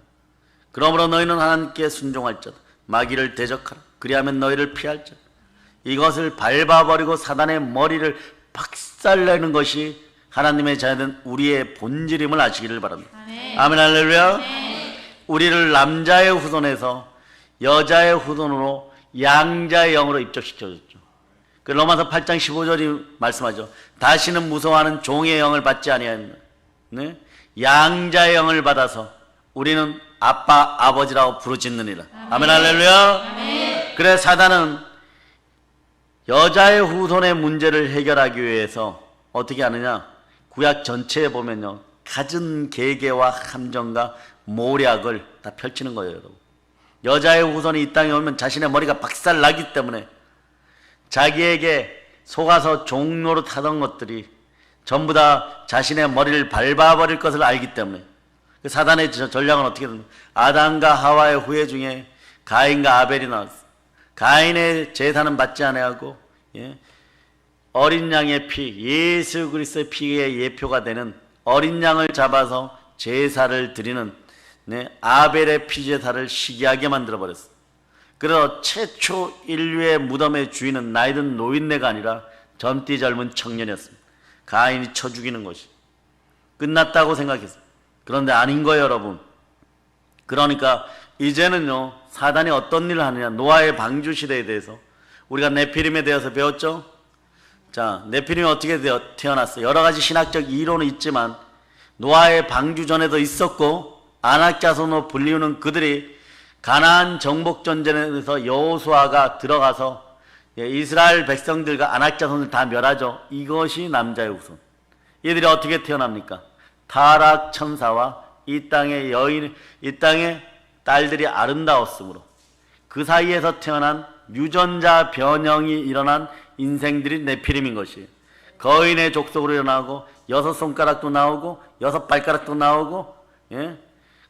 그러므로 너희는 하나님께 순종할지어다. 마귀를 대적하라. 그리하면 너희를 피할지어다. 이것을 밟아버리고 사단의 머리를 박살내는 것이 하나님의 자녀된 우리의 본질임을 아시기를 바랍니다. 아멘. 아멘 할렐루야. 아멘. 우리를 남자의 후손에서 여자의 후손으로 양자의 영으로 입적시켜줬죠. 그 로마서 8장 15절이 말씀하죠. 다시는 무서워하는 종의 영을 받지 아니하였나. 양자의 영을 받아서 우리는 아빠 아버지라고 부르짖느니라. 아멘 할렐루야. 아멘. 그래 사단은 여자의 후손의 문제를 해결하기 위해서 어떻게 하느냐? 구약 전체에 보면요, 갖은 계계와 함정과 모략을 다 펼치는 거예요, 여러분. 여자의 후손이 이 땅에 오면 자신의 머리가 박살나기 때문에 자기에게 속아서 종로로 타던 것들이 전부 다 자신의 머리를 밟아버릴 것을 알기 때문에 사단의 전략은 어떻게 됩니까? 아담과 하와의 후예 중에 가인과 아벨이 나왔어요. 가인의 제사는 받지 아니하고 어린 양의 피, 예수 그리스도의 피의 예표가 되는 어린 양을 잡아서 제사를 드리는 아벨의 피제사를 시기하게 만들어버렸어요. 그래서 최초 인류의 무덤의 주인은 나이든 노인네가 아니라 젊디 젊은 청년이었습니다. 가인이 쳐 죽이는 것이 끝났다고 생각했어요. 그런데 아닌 거예요, 여러분. 그러니까 이제는요, 사단이 어떤 일을 하느냐, 노아의 방주 시대에 대해서 우리가 네피림에 대해서 배웠죠. 자, 네피림이 어떻게 태어났어요? 여러 가지 신학적 이론은 있지만 노아의 방주 전에도 있었고, 안악자손으로 불리우는 그들이 가나안 정복 전쟁에서 여호수아가 들어가서 이스라엘 백성들과 아낙 자손을 다 멸하죠. 이것이 남자의 후손. 얘들이 어떻게 태어납니까? 타락 천사와 이 땅의 여인, 이 땅의 딸들이 아름다웠으므로 그 사이에서 태어난 유전자 변형이 일어난 인생들이 네피림인 것이에요. 거인의 족속으로 일어나고 6손가락도 나오고 6발가락도 나오고, 예?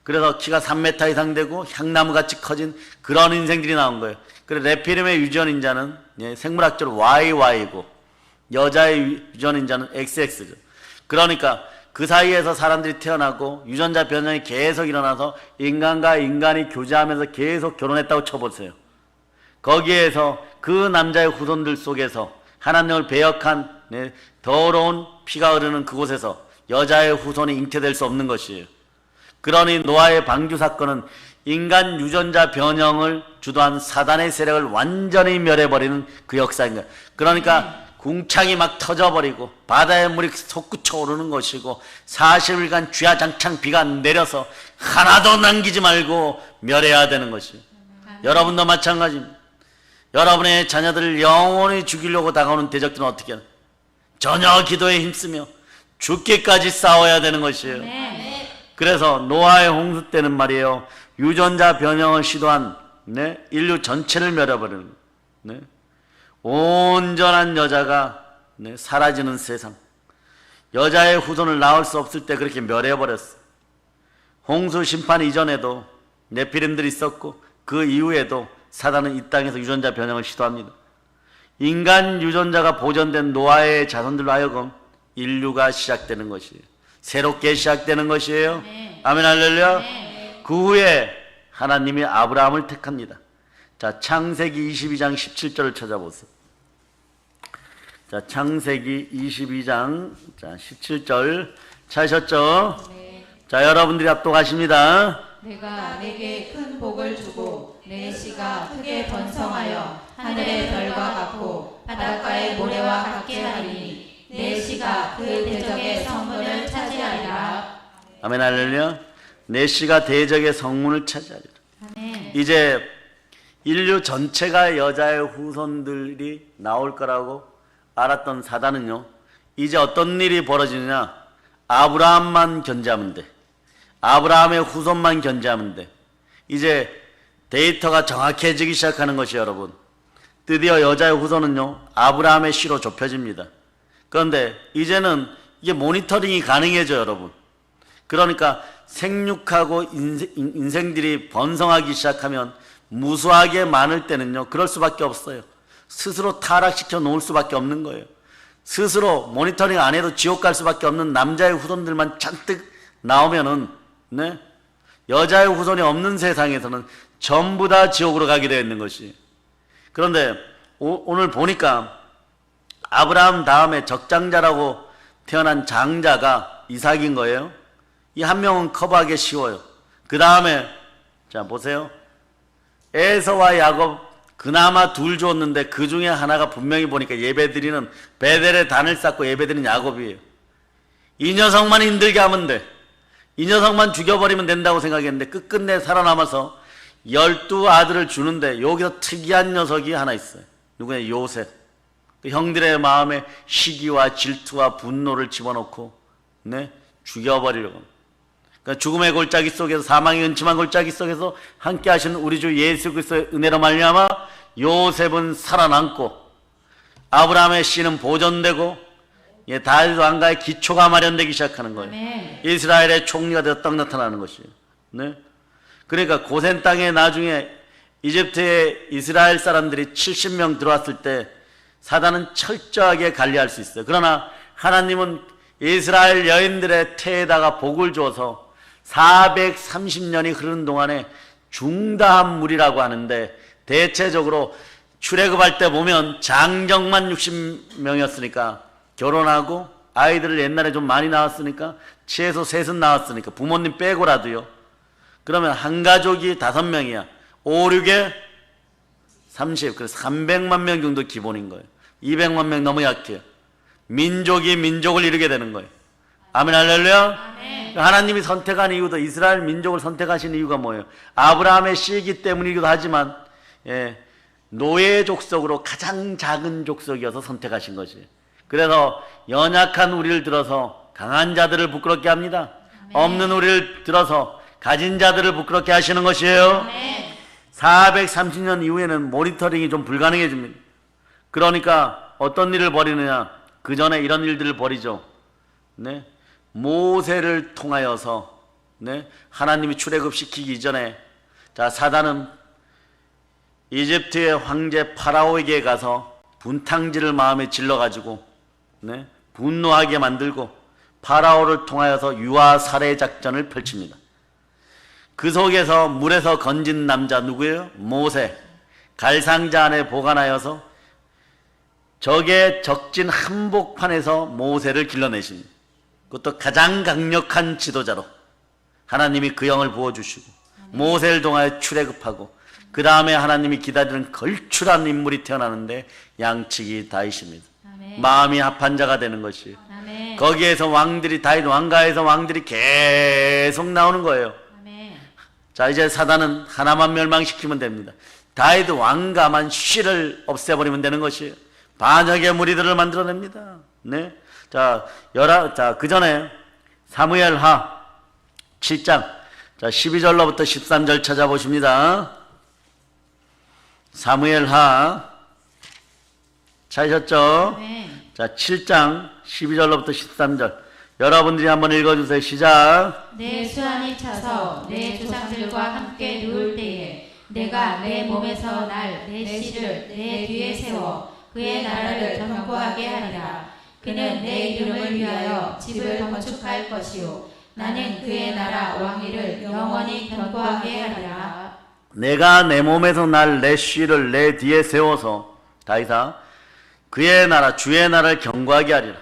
그래서 키가 3m 이상 되고 향나무같이 커진 그런 인생들이 나온 거예요. 그래서 네피림의 유전인자는, 예, 생물학적으로 YY고 여자의 유전인자는 XX죠. 그러니까 그 사이에서 사람들이 태어나고 유전자 변형이 계속 일어나서 인간과 인간이 교제하면서 계속 결혼했다고 쳐보세요. 거기에서 그 남자의 후손들 속에서 하나님을 배역한, 네, 더러운 피가 흐르는 그곳에서 여자의 후손이 잉태될 수 없는 것이에요. 그러니 노아의 방주 사건은 인간 유전자 변형을 주도한 사단의 세력을 완전히 멸해버리는 그 역사인 거예요. 그러니까 궁창이 막 터져버리고 바다의 물이 솟구쳐 오르는 것이고 40일간 쥐야장창 비가 내려서 하나도 남기지 말고 멸해야 되는 것이에요. 여러분도 마찬가지입니다. 여러분의 자녀들을 영원히 죽이려고 다가오는 대적들은 어떻게 해요? 전혀 기도에 힘쓰며 죽기까지 싸워야 되는 것이에요. 그래서 노아의 홍수 때는 말이에요, 유전자 변형을 시도한, 네, 인류 전체를 멸해버리는 거예요. 네. 온전한 여자가, 네, 사라지는 세상. 여자의 후손을 낳을 수 없을 때 그렇게 멸해버렸어. 홍수 심판 이전에도 네피림들이 있었고 그 이후에도 사단은 이 땅에서 유전자 변형을 시도합니다. 인간 유전자가 보존된 노아의 자손들로 하여금 인류가 시작되는 것이에요. 새롭게 시작되는 것이에요. 네. 아멘 할렐루야. 네. 그 후에 하나님이 아브라함을 택합니다. 자, 창세기 22장 17절을 찾아보세요. 자, 창세기 22장, 자, 17절 찾으셨죠? 네. 자, 여러분들이 합독하십니다. 내가 내게 큰 복을 주고 내 씨가 크게 번성하여 하늘의 별과 같고 바닷가의 모래와 같게 하리니 내 씨가 그 대적의 성문을 차지하리라. 아멘 할렐루야. 내 씨가 대적의 성문을 차지하리라. 아멘. 이제 인류 전체가 여자의 후손들이 나올 거라고 알았던 사단은요, 이제 어떤 일이 벌어지느냐, 아브라함만 견제하면 돼. 아브라함의 후손만 견제하면 돼. 이제 데이터가 정확해지기 시작하는 것이, 여러분, 드디어 여자의 후손은요 아브라함의 씨로 좁혀집니다. 그런데 이제는 이게 모니터링이 가능해져, 여러분. 그러니까 생육하고 인생들이 번성하기 시작하면 무수하게 많을 때는요 그럴 수밖에 없어요. 스스로 타락시켜 놓을 수밖에 없는 거예요. 스스로 모니터링 안 해도 지옥 갈 수밖에 없는 남자의 후손들만 잔뜩 나오면은, 네, 여자의 후손이 없는 세상에서는 전부 다 지옥으로 가게 되어 있는 것이. 그런데 오늘 보니까 아브라함 다음에 적장자라고 태어난 장자가 이삭인 거예요. 이 한 명은 커버하기 쉬워요. 그 다음에 자 보세요. 에서와 야곱 그나마 둘 줬는데 그 중에 하나가 분명히 보니까 예배드리는, 베델에 단을 쌓고 예배드리는 야곱이에요. 이 녀석만 힘들게 하면 돼. 이 녀석만 죽여버리면 된다고 생각했는데 끝끝내 살아남아서 12아들을 주는데 여기서 특이한 녀석이 하나 있어요. 누구냐? 요셉. 그 형들의 마음에 시기와 질투와 분노를 집어넣고, 네, 죽여버리려고. 그러니까 죽음의 골짜기 속에서, 사망의 은침한 골짜기 속에서 함께 하시는 우리 주 예수 그리스도의 은혜로 말미암아 요셉은 살아남고 아브라함의 씨는 보존되고, 예, 다윗 왕가의 기초가 마련되기 시작하는 거예요. 아멘. 이스라엘의 총리가 되어 딱 나타나는 것이에요. 네? 그러니까 고센 땅에 나중에 이집트에 이스라엘 사람들이 70명 들어왔을 때 사단은 철저하게 관리할 수 있어요. 그러나 하나님은 이스라엘 여인들의 태에다가 복을 줘서 430년이 흐르는 동안에 중다한 물이라고 하는데, 대체적으로 출애굽할 때 보면 장정만 60명이었으니까 결혼하고 아이들을 옛날에 좀 많이 낳았으니까 최소 셋은 낳았으니까 부모님 빼고라도요. 그러면 한 가족이 5명이야. 5, 6에 30, 그래서 300만 명 정도 기본인 거예요. 200만 명 너무 약해요. 민족이 민족을 이루게 되는 거예요. 아멘 할렐루야. 아멘. 하나님이 선택한 이유도, 이스라엘 민족을 선택하신 이유가 뭐예요? 아브라함의 씨이기 때문이기도 하지만, 예, 노예 족속으로 가장 작은 족속이어서 선택하신 것이에요. 그래서 연약한 우리를 들어서 강한 자들을 부끄럽게 합니다. 없는 우리를 들어서 가진 자들을 부끄럽게 하시는 것이에요. 430년 이후에는 모니터링이 좀 불가능해집니다. 그러니까 어떤 일을 벌이느냐? 그 전에 이런 일들을 벌이죠. 네? 모세를 통하여서 하나님이 출애굽시키기 이전에 자 사단은 이집트의 황제 파라오에게 가서 분탕질을 마음에 질러가지고 분노하게 만들고 파라오를 통하여서 유아 살해 작전을 펼칩니다. 그 속에서 물에서 건진 남자 누구예요? 모세. 갈상자 안에 보관하여서 적의 적진 한복판에서 모세를 길러내십니다. 그것도 가장 강력한 지도자로 하나님이 그 영을 부어주시고 모세를 통하여 출애굽하고 그 다음에 하나님이 기다리는 걸출한 인물이 태어나는데 양측이 다윗입니다. 마음이 합한 자가 되는 것이 거기에서 왕들이 다윗 왕가에서 왕들이 계속 나오는 거예요. 자 이제 사단은 하나만 멸망시키면 됩니다. 다윗 왕가만 씨를 없애버리면 되는 것이에요. 반역의 무리들을 만들어냅니다. 네. 자 그 전에 사무엘하 7장 자 12절로부터 13절 찾아보십니다. 사무엘하 찾으셨죠? 자 7장 12절로부터 13절 여러분들이 한번 읽어주세요. 시작. 내 수완이 차서 내 조상들과 함께 누울 때에 내가 내 몸에서 날 내 씨를 내 뒤에 세워 그의 나라를 견고하게 하리라. 그는 내 이름을 위하여 집을 건축할 것이요 나는 그의 나라 왕위를 영원히 견고하게 하리라. 내가 내 몸에서 날 내 씨를 내 뒤에 세워서 다이사 그의 나라 주의 나라를 견고하게 하리라.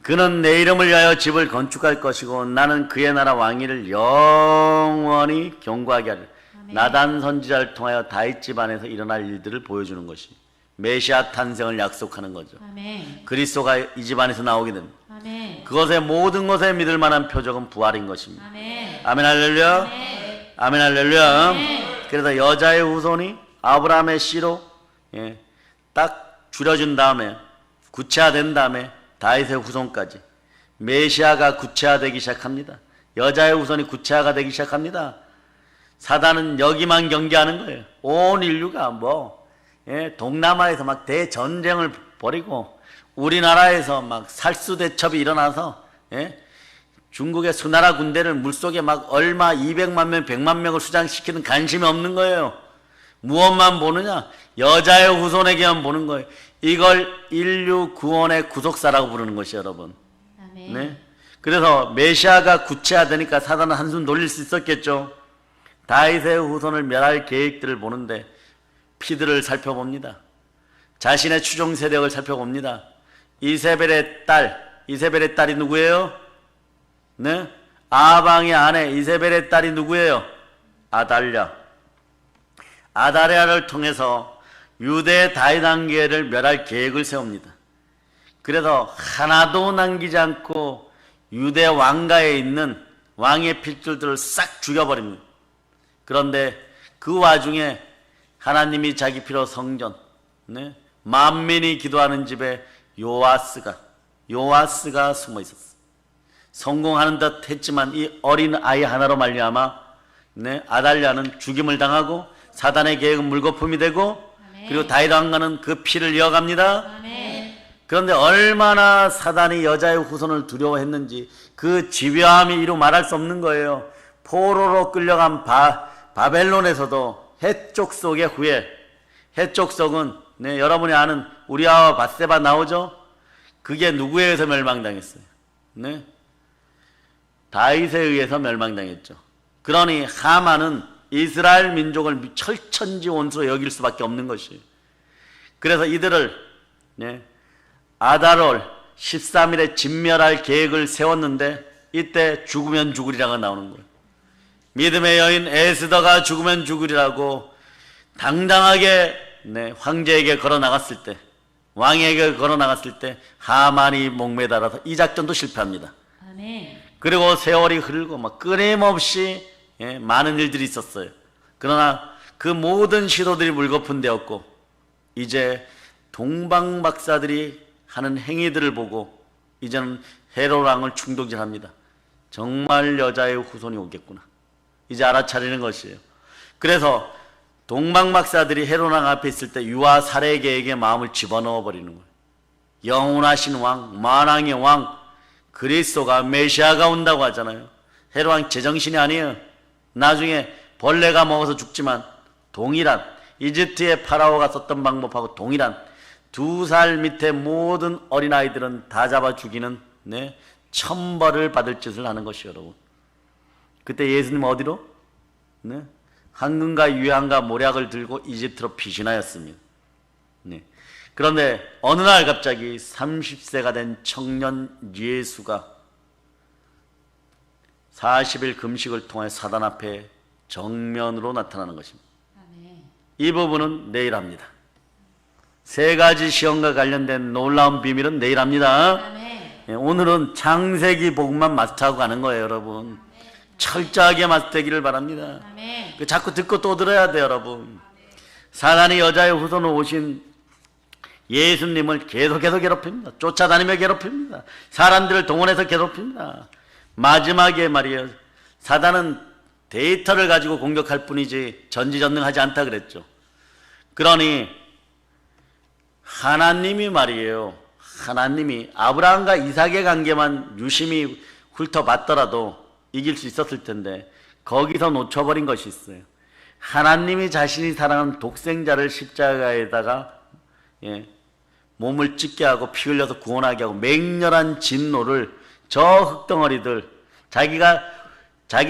그는 내 이름을 위하여 집을 건축할 것이고 나는 그의 나라 왕위를 영원히 견고하게 하리라. 나단 선지자를 통하여 다윗 집안에서 일어날 일들을 보여주는 것이 메시아 탄생을 약속하는 거죠. 그리스도가 이 집안에서 나오게 됩니다. 그것의 모든 것에 믿을 만한 표적은 부활인 것입니다. 아멘 할렐루야. 아멘 할렐루야. 그래서 여자의 후손이 아브라함의 씨로 딱 줄여준 다음에 구체화된 다음에 다윗의 후손까지 메시아가 구체화되기 시작합니다. 여자의 후손이 구체화가 되기 시작합니다. 사단은 여기만 경계하는 거예요. 온 인류가 동남아에서 막 대전쟁을 벌이고 우리나라에서 막 살수대첩이 일어나서 중국의 수나라 군대를 물속에 막 얼마 200만 명 100만 명을 수장시키는 관심이 없는 거예요. 무엇만 보느냐? 여자의 후손에게만 보는 거예요. 이걸 인류 구원의 구속사라고 부르는 것이에요, 여러분. 네? 그래서 메시아가 구체화되니까 사단은 한숨 돌릴 수 있었겠죠. 다윗의 후손을 멸할 계획들을 보는데 피들을 살펴봅니다. 자신의 추종 세력을 살펴봅니다. 이세벨의 딸이 누구예요? 네? 아방의 아내 이세벨의 딸이 누구예요? 아달랴. 아달랴를 통해서 유대 다윗 왕계를 멸할 계획을 세웁니다. 그래서 하나도 남기지 않고 유대 왕가에 있는 왕의 필들들을 싹 죽여버립니다. 그런데 그 와중에 하나님이 자기 피로 성전, 만민이 기도하는 집에 요아스가 숨어 있었어요. 성공하는 듯 했지만 이 어린 아이 하나로 말미암아 아달랴는 죽임을 당하고 사단의 계획은 물거품이 되고 그리고 다윗 왕가는 그 피를 이어갑니다. 그런데 얼마나 사단이 여자의 후손을 두려워했는지 그 집요함이 이루 말할 수 없는 거예요. 포로로 끌려간 바벨론에서도 해쪽 속의 후예, 해쪽 속은 여러분이 아는 우리아와 밧세바 나오죠? 그게 누구에 의해서 멸망당했어요? 다윗에 의해서 멸망당했죠. 그러니 하만은 이스라엘 민족을 철천지 원수로 여길 수밖에 없는 것이에요. 그래서 이들을 아달월 13일에 진멸할 계획을 세웠는데 이때 죽으면 죽으리라가 나오는 거예요. 믿음의 여인 에스더가 죽으면 죽으리라고 당당하게 황제에게 걸어나갔을 때, 왕에게 걸어나갔을 때 하만이 목매달아서 이 작전도 실패합니다. 그리고 세월이 흐르고 막 끊임없이 많은 일들이 있었어요. 그러나 그 모든 시도들이 물거품 되었고 이제 동방 박사들이 하는 행위들을 보고 이제는 헤롯 왕을 충동질합니다. 정말 여자의 후손이 오겠구나. 이제 알아차리는 것이에요. 그래서 동방 박사들이 헤롯 왕 앞에 있을 때 유아 살해 계획에 마음을 집어넣어 버리는 거예요. 영원하신 왕, 만왕의 왕, 그리스도가 메시아가 온다고 하잖아요. 헤롯 왕 제정신이 아니에요. 나중에 벌레가 먹어서 죽지만 동일한 이집트의 파라오가 썼던 방법하고 동일한 2살 밑에 모든 어린아이들은 다 잡아 죽이는 천벌을 받을 짓을 하는 것이요 여러분. 그때 예수님 어디로? 황금과 유향과 모략을 들고 이집트로 피신하였습니다. 그런데 어느 날 갑자기 30세가 된 청년 예수가 40일 금식을 통해 사단 앞에 정면으로 나타나는 것입니다. 이 부분은 내일 합니다. 3가지 시험과 관련된 놀라운 비밀은 내일 합니다. 오늘은 창세기 복음만 마스터하고 가는 거예요 여러분. 철저하게 마스터되기를 바랍니다. 자꾸 듣고 또 들어야 돼요 여러분. 사단이 여자의 후손으로 오신 예수님을 계속해서 괴롭힙니다. 쫓아다니며 괴롭힙니다. 사람들을 동원해서 괴롭힙니다. 마지막에 말이에요, 사단은 데이터를 가지고 공격할 뿐이지 전지전능하지 않다 그랬죠. 그러니 하나님이 말이에요, 하나님이 아브라함과 이삭의 관계만 유심히 훑어봤더라도 이길 수 있었을 텐데 거기서 놓쳐버린 것이 있어요. 하나님이 자신이 사랑하는 독생자를 십자가에다가 몸을 찢게 하고 피 흘려서 구원하게 하고 맹렬한 진노를 저 흙덩어리들, 자기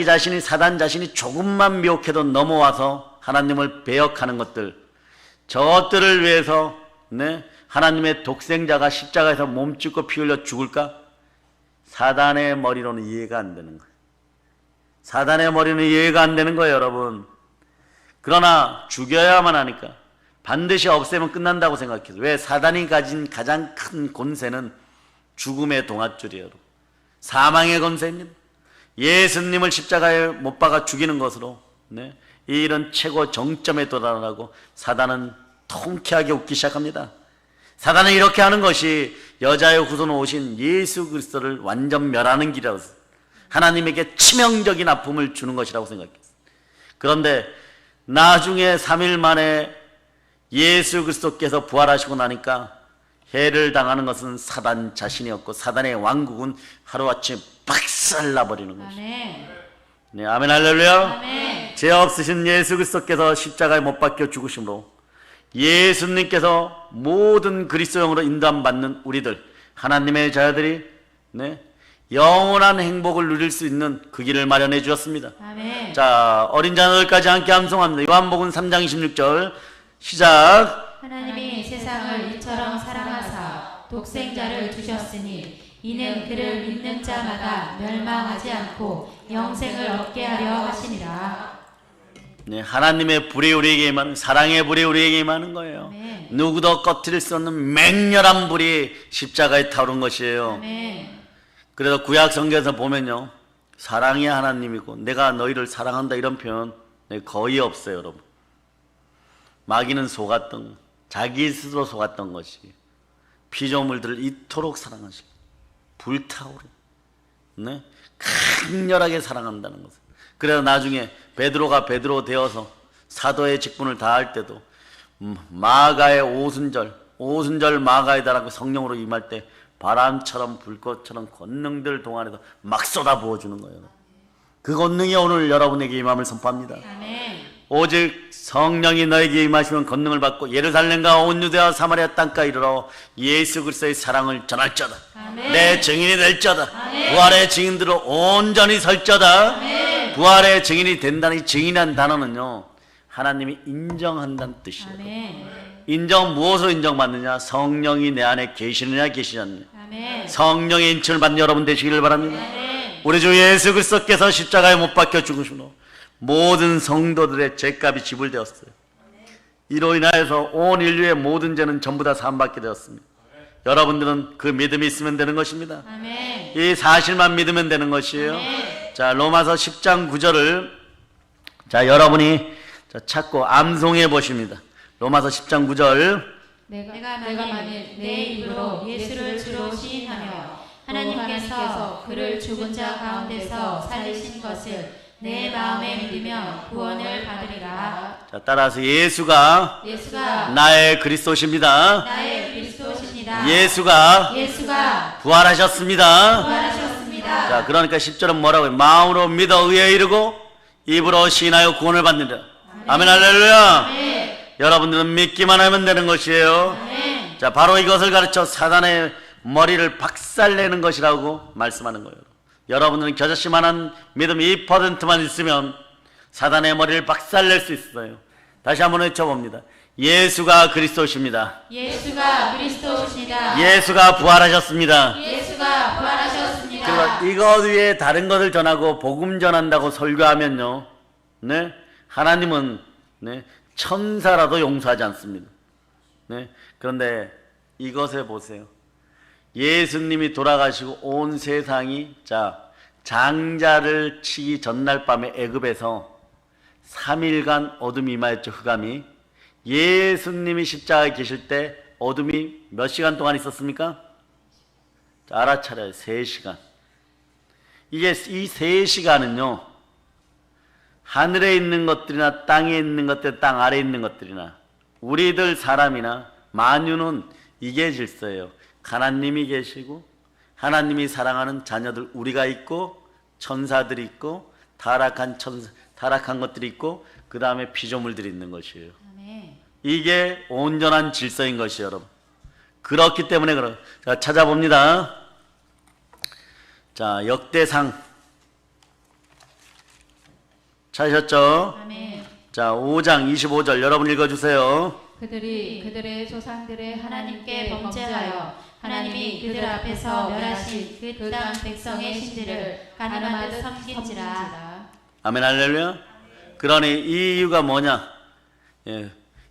자신이, 사단 자신이 조금만 미혹해도 넘어와서 하나님을 배역하는 것들, 저것들을 위해서 하나님의 독생자가 십자가에서 몸 찢고 피 흘려 죽을까? 사단의 머리로는 이해가 안 되는 거예요. 사단의 머리는 이해가 안 되는 거예요 여러분. 그러나 죽여야만 하니까 반드시 없애면 끝난다고 생각해서. 왜? 사단이 가진 가장 큰 권세는 죽음의 동아줄이에요 여러분. 사망의 권세입니다. 예수님을 십자가에 못 박아 죽이는 것으로 이 일은 최고 정점에 도달하고 사단은 통쾌하게 웃기 시작합니다. 사단은 이렇게 하는 것이 여자의 후손으로 오신 예수 그리스도를 완전 멸하는 길이라고, 하나님에게 치명적인 아픔을 주는 것이라고 생각했어요. 그런데 나중에 3일 만에 예수 그리스도께서 부활하시고 나니까 해를 당하는 것은 사단 자신이었고 사단의 왕국은 하루아침에 박살나버리는 것이에요. 아멘 할렐루야. 아멘. 죄 없으신 예수 그리스도께서 십자가에 못 박혀 죽으심으로 예수님께서 모든 그리스도형으로 인도받는 우리들, 하나님의 자녀들이 영원한 행복을 누릴 수 있는 그 길을 마련해 주셨습니다. 아멘. 자, 어린 자녀들까지 함께 함송합니다. 요한복음 3장 26절 시작. 하나님이 세상을 이처럼 사랑하사 독생자를 주셨으니 이는 그를 믿는 자마다 멸망하지 않고 영생을 얻게 하려 하시니라. 하나님의 불이 우리에게 임하는, 사랑의 불이 우리에게 임하는 거예요. 아멘. 누구도 꺼뜨릴 수 없는 맹렬한 불이 십자가에 타오른 것이에요. 아멘. 그래서 구약 성경에서 보면요, 사랑이 하나님이고 내가 너희를 사랑한다 이런 표현 거의 없어요 여러분. 마귀는 속았던, 자기 스스로 속았던 것이 피조물들을 이토록 사랑하시고 불타오르 강렬하게 사랑한다는 것을. 그래서 나중에 베드로가 베드로 되어서 사도의 직분을 다할 때도 마가의 오순절 마가에 달하고 성령으로 임할 때 바람처럼 불꽃처럼 권능들 동안에서 막 쏟아 부어주는 거예요. 그 권능이 오늘 여러분에게 임함을 선포합니다. 아멘. 오직 성령이 너에게 임하시면 권능을 받고 예루살렘과 온 유대와 사마리아 땅까지 이르러 예수 그리스도의 사랑을 전할저다. 아멘. 내 증인이 될저다. 아멘. 부활의 증인들로 온전히 설저다. 아멘. 부활의 증인이 된다는, 증인이라는 단어는요 하나님이 인정한다는 뜻이에요. 아멘. 인정, 무엇으로 인정받느냐? 성령이 내 안에 계시느냐 계시지 않느냐. 아멘. 성령의 인침을 받는 여러분 되시기를 바랍니다. 아멘. 우리 주 예수 그리스도께서 십자가에 못 박혀 죽으심으로 모든 성도들의 죄값이 지불되었어요. 이로 인하여서 온 인류의 모든 죄는 전부 다 사함받게 되었습니다. 여러분들은 그 믿음이 있으면 되는 것입니다. 아멘. 이 사실만 믿으면 되는 것이에요. 아멘. 자, 로마서 10장 9절을 자, 여러분이 자, 찾고 암송해 보십니다. 로마서 10장 9절. 내가 만일 내 입으로 예수를 주로 시인하며 하나님께서 그를 죽은 자 가운데서 살리신 것을 내 마음에 믿으면 구원을 받으리라. 자, 따라서 예수가 나의 그리스도십니다. 나의 그리스도십니다. 예수가 부활하셨습니다. 부활하셨습니다. 자, 그러니까 10절은 뭐라고요? 마음으로 믿어 의에 이르고 입으로 시인하여 구원을 받는다. 아멘 할렐루야. 여러분들은 믿기만 하면 되는 것이에요. 자, 바로 이것을 가르쳐 사단의 머리를 박살내는 것이라고 말씀하는 거예요. 여러분들은 겨자씨만한 믿음 2%만 있으면 사단의 머리를 박살낼 수 있어요. 다시 한번 외쳐봅니다. 예수가 그리스도십니다. 예수가 그리스도십니다. 예수가 부활하셨습니다. 예수가 부활하셨습니다. 그리고 이것 위에 다른 것을 전하고 복음 전한다고 설교하면요, 네, 하나님은 네, 천사라도 용서하지 않습니다. 네, 그런데 이것에 보세요. 예수님이 돌아가시고 온 세상이 장자를 치기 전날 밤에 애굽에서 3일간 어둠이 임하였죠. 흑암이. 예수님이 십자가에 계실 때 어둠이 몇 시간 동안 있었습니까? 알아차려요. 3시간. 이게 이 3시간은요, 하늘에 있는 것들이나 땅에 있는 것들, 땅 아래에 있는 것들이나 우리들 사람이나 만유는 이게 질서예요. 하나님이 계시고 하나님이 사랑하는 자녀들 우리가 있고 천사들이 있고 타락한 것들이 있고 그 다음에 피조물들이 있는 것이에요. 이게 온전한 질서인 것이에요, 여러분. 그렇기 때문에 자, 찾아봅니다. 자, 역대상 찾으셨죠? 아멘. 자, 5장 25절 여러분 읽어주세요. 그들이 그들의 조상들의 하나님께 범죄하여 하나님이 그들 앞에서 멸하신 그 땅 백성의 신들을 가늠하듯 섬긴지라. 아멘 할렐루야. 그러니 이 이유가 뭐냐? 예,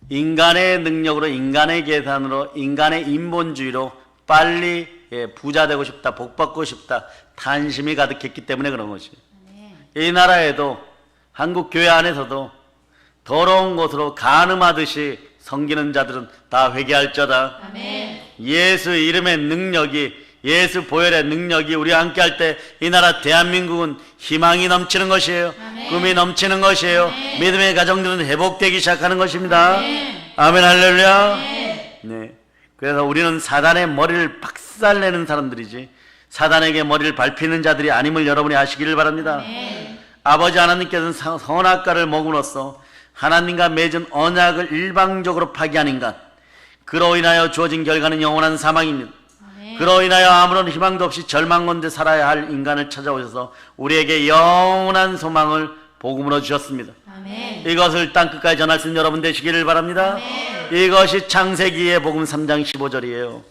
인간의 능력으로, 인간의 계산으로, 인간의 인본주의로 빨리 부자 되고 싶다, 복 받고 싶다, 탐심이 가득했기 때문에 그런 것이에요. 이 나라에도 한국 교회 안에서도 더러운 것으로 가늠하듯이 섬기는 자들은 다 회개할지어다. 아멘. 예수 이름의 능력이, 예수 보혈의 능력이 우리와 함께 할 때 이 나라 대한민국은 희망이 넘치는 것이에요. 아멘. 꿈이 넘치는 것이에요. 아멘. 믿음의 가정들은 회복되기 시작하는 것입니다. 아멘. 아멘 할렐루야. 아멘. 네. 그래서 우리는 사단의 머리를 박살내는 사람들이지 사단에게 머리를 밟히는 자들이 아님을 여러분이 아시기를 바랍니다. 아멘. 아버지 하나님께서는 선악과를 먹음으로써 하나님과 맺은 언약을 일방적으로 파기한 인간, 그로 인하여 주어진 결과는 영원한 사망입니다. 아멘. 그로 인하여 아무런 희망도 없이 절망 가운데 살아야 할 인간을 찾아오셔서 우리에게 영원한 소망을 복음으로 주셨습니다. 아멘. 이것을 땅끝까지 전할 수 있는 여러분 되시기를 바랍니다. 아멘. 이것이 창세기의 복음 3장 15절이에요.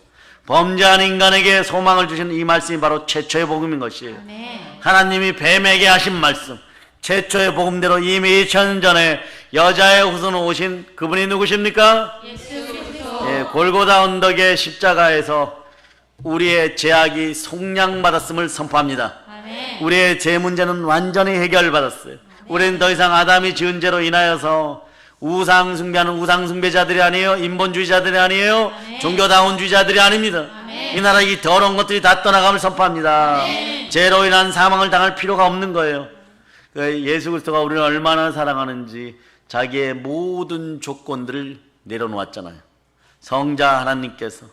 범죄한 인간에게 소망을 주신 이 말씀이 바로 최초의 복음인 것이에요. 아멘. 하나님이 뱀에게 하신 말씀, 최초의 복음대로 이미 2000년 전에 여자의 후손으로 오신 그분이 누구십니까? 예수 그리스도. 예, 골고다 언덕의 십자가에서 우리의 죄악이 속량받았음을 선포합니다. 아멘. 우리의 죄 문제는 완전히 해결받았어요. 우리는 더 이상 아담이 지은 죄로 인하여서 우상 숭배하는 우상 숭배자들이 아니에요. 인본주의자들이 아니에요. 아멘. 종교다운주의자들이 아닙니다. 아멘. 이 나라 이 더러운 것들이 다 떠나감을 선포합니다. 아멘. 죄로 인한 사망을 당할 필요가 없는 거예요. 예수 그리스도가 우리를 얼마나 사랑하는지 자기의 모든 조건들을 내려놓았잖아요. 성자 하나님께서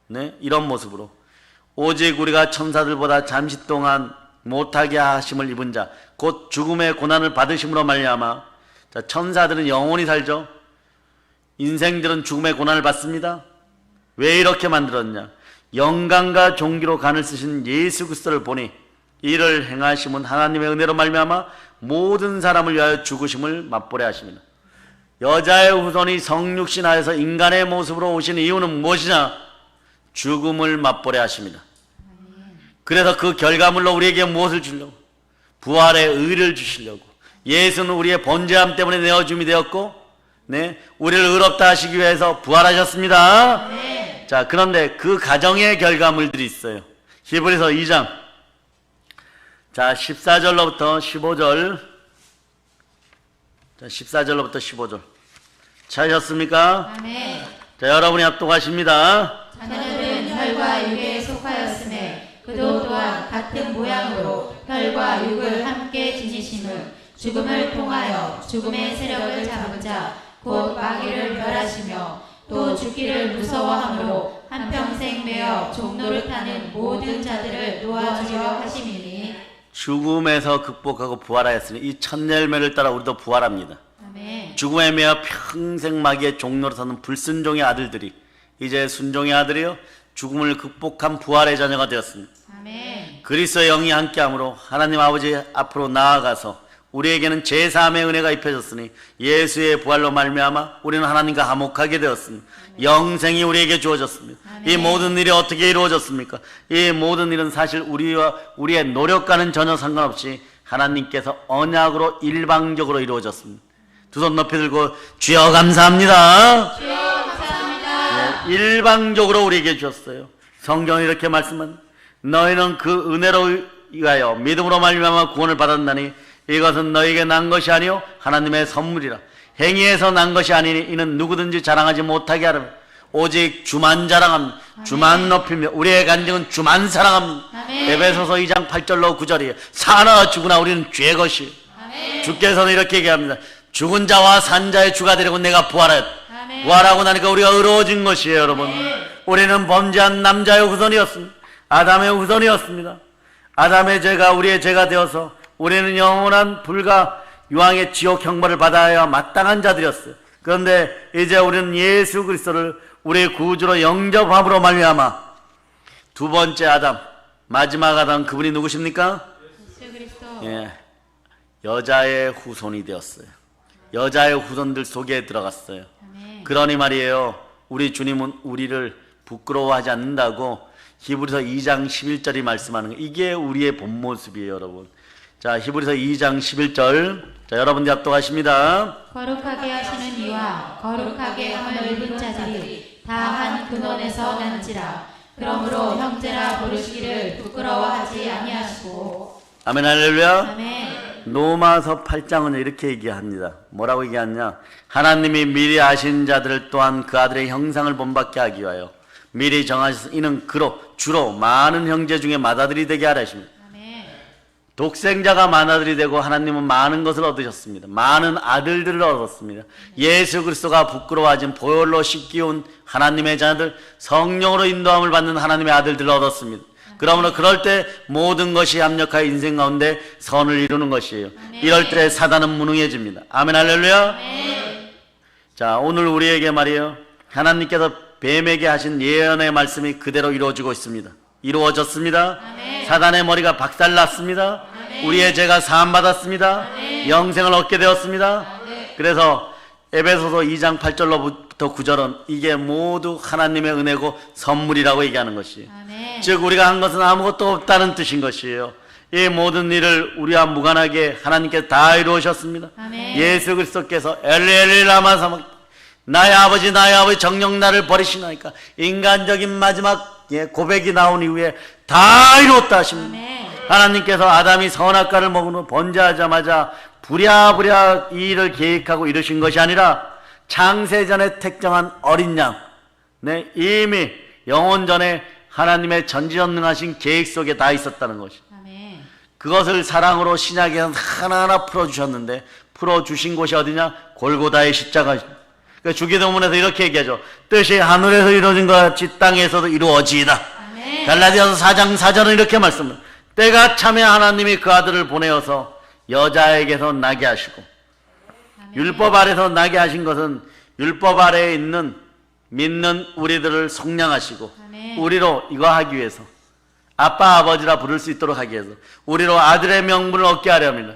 네? 이런 모습으로 오직 우리가 천사들보다 잠시 동안 못하게 하심을 입은 자, 곧 죽음의 고난을 받으심으로 말미암아, 자, 천사들은 영원히 살죠. 인생들은 죽음의 고난을 받습니다. 왜 이렇게 만들었냐? 영광과 존귀로 간을 쓰신 예수 그리스도를 보니 이를 행하심은 하나님의 은혜로 말미암아 모든 사람을 위하여 죽으심을 맛보려 하십니다. 여자의 후손이 성육신 하여서 인간의 모습으로 오신 이유는 무엇이냐? 죽음을 맛보려 하십니다. 그래서 그 결과물로 우리에게 무엇을 주려고? 부활의 의를 주시려고. 예수는 우리의 번제함 때문에 내어줌이 되었고, 네, 우리를 의롭다 하시기 위해서 부활하셨습니다. 네. 자, 그런데 그 가정의 결과물들이 있어요. 히브리서 2장. 자, 14절로부터 15절. 자, 14절로부터 15절. 찾으셨습니까? 아멘. 자, 여러분이 합독하십니다. 자녀들은 혈과 육에 속하였음에 그도 또한 같은 모양으로 혈과 육을 함께 지니심은 죽음을 통하여 죽음의 세력을 잡은 자 곧 마귀를 멸하시며 또 죽기를 무서워함으로 한평생 매어 종노릇하는 모든 자들을 놓아주려 하심이니. 죽음에서 극복하고 부활하였으니 이 첫 열매를 따라 우리도 부활합니다. 아멘. 죽음에 매어 평생 마귀의 종노릇하는 불순종의 아들들이 이제 순종의 아들이요 죽음을 극복한 부활의 자녀가 되었습니다. 아멘. 그리스도의 영이 함께함으로 하나님 아버지 앞으로 나아가서 우리에게는 제3의 은혜가 입혀졌으니 예수의 부활로 말미암아 우리는 하나님과 화목하게 되었습니다. 영생이 우리에게 주어졌습니다. 이 모든 일이 어떻게 이루어졌습니까? 이 모든 일은 사실 우리와 우리의 노력과는 전혀 상관없이 하나님께서 언약으로 일방적으로 이루어졌습니다. 두 손 높이 들고 주여 감사합니다. 주여 감사합니다. 네, 일방적으로 우리에게 주었어요. 성경이 이렇게 말씀합니다. 너희는 그 은혜로 인하여 믿음으로 말미암아 구원을 받았나니 이것은 너희에게 난 것이 아니요 하나님의 선물이라. 행위에서 난 것이 아니니 이는 누구든지 자랑하지 못하게 하려 오직 주만 자랑합니다. 주만 높이며 우리의 간증은 주만 사랑합니다. 아멘. 에베소서 2장 8절로 9절이에요. 사나 죽으나 우리는 주의 것이에요. 아멘. 주께서는 이렇게 얘기합니다. 죽은 자와 산 자의 주가 되려고 내가 부활하였다. 아멘. 부활하고 나니까 우리가 의로워진 것이에요. 여러분, 아멘. 우리는 범죄한 남자의 후손이었습니다. 아담의 후손이었습니다. 아담의 죄가 우리의 죄가 되어서 우리는 영원한 불과 유황의 지옥 형벌을 받아야 마땅한 자들이었어요. 그런데 이제 우리는 예수 그리스도를 우리의 구주로 영접함으로 말미암아 두 번째 아담, 마지막 아담, 그분이 누구십니까? 예수 그리스도. 예, 여자의 후손이 되었어요. 여자의 후손들 속에 들어갔어요. 아멘. 그러니 말이에요, 우리 주님은 우리를 부끄러워하지 않는다고 히브리서 2장 11절이 말씀하는 거예요. 이게 우리의 본 모습이에요, 여러분. 자, 히브리서 2장 11절. 자, 여러분들 합독하십니다. 거룩하게 하시는 이와 거룩하게 함을 입은 자들이 다 한 근원에서 난지라. 그러므로 형제라 부르시기를 부끄러워하지 아니하시고. 아멘, 할렐루야. 아멘. 로마서 8장은 이렇게 얘기합니다. 뭐라고 얘기하냐? 하나님이 미리 아신 자들을 또한 그 아들의 형상을 본받게 하기 위하여 미리 정하셔서 이는 그로 주로 많은 형제 중에 맏아들이 되게 하라 하십니다. 아멘. 독생자가 맏아들이 되고 하나님은 많은 것을 얻으셨습니다. 많은 아들들을 얻었습니다. 예수 그리스도가 부끄러워하진 보혈로 씻기운 하나님의 자녀들, 성령으로 인도함을 받는 하나님의 아들들을 얻었습니다. 그러므로 그럴 때 모든 것이 합력하여 인생 가운데 선을 이루는 것이에요. 이럴 때 사단은 무능해집니다. 아멘, 할렐루야. 자, 오늘 우리에게 말이에요, 하나님께서 뱀에게 하신 예언의 말씀이 그대로 이루어지고 있습니다. 이루어졌습니다. 아멘. 사단의 머리가 박살났습니다. 아멘. 우리의 죄가 사함받았습니다. 아멘. 영생을 얻게 되었습니다. 아멘. 그래서 에베소서 2장 8절로부터 9절은 이게 모두 하나님의 은혜고 선물이라고 얘기하는 것이에요. 아멘. 즉 우리가 한 것은 아무것도 없다는 뜻인 것이에요. 이 모든 일을 우리와 무관하게 하나님께서 다 이루으셨습니다. 아멘. 예수 그리스도께서 엘리 라마 사막, 나의 아버지 정녕 나를 버리시나이까, 인간적인 마지막 고백이 나온 이후에 다 이루었다 하십니다. 아멘. 하나님께서 아담이 선악과를 먹은 후 번제하자마자 부랴부랴 이 일을 계획하고 이루신 것이 아니라 창세전에 택정한 어린 양, 이미 영원 전에 하나님의 전지전능하신 계획 속에 다 있었다는 것이, 아멘. 그것을 사랑으로 신약에서 하나하나 풀어주셨는데, 풀어주신 곳이 어디냐? 골고다의 십자가. 그러니까 주기도문에서 이렇게 얘기하죠. 뜻이 하늘에서 이루어진 것 같이 땅에서도 이루어지이다. 아멘. 갈라디아서 4장 4절은 이렇게 말씀합니다. 때가 차면 하나님이 그 아들을 보내어서 여자에게서 나게 하시고, 아멘. 율법 아래서 나게 하신 것은 율법 아래에 있는 믿는 우리들을 속량하시고, 아멘. 우리로 이거 하기 위해서, 아빠 아버지라 부를 수 있도록 하기 위해서, 우리로 아들의 명분을 얻게 하려 합니다.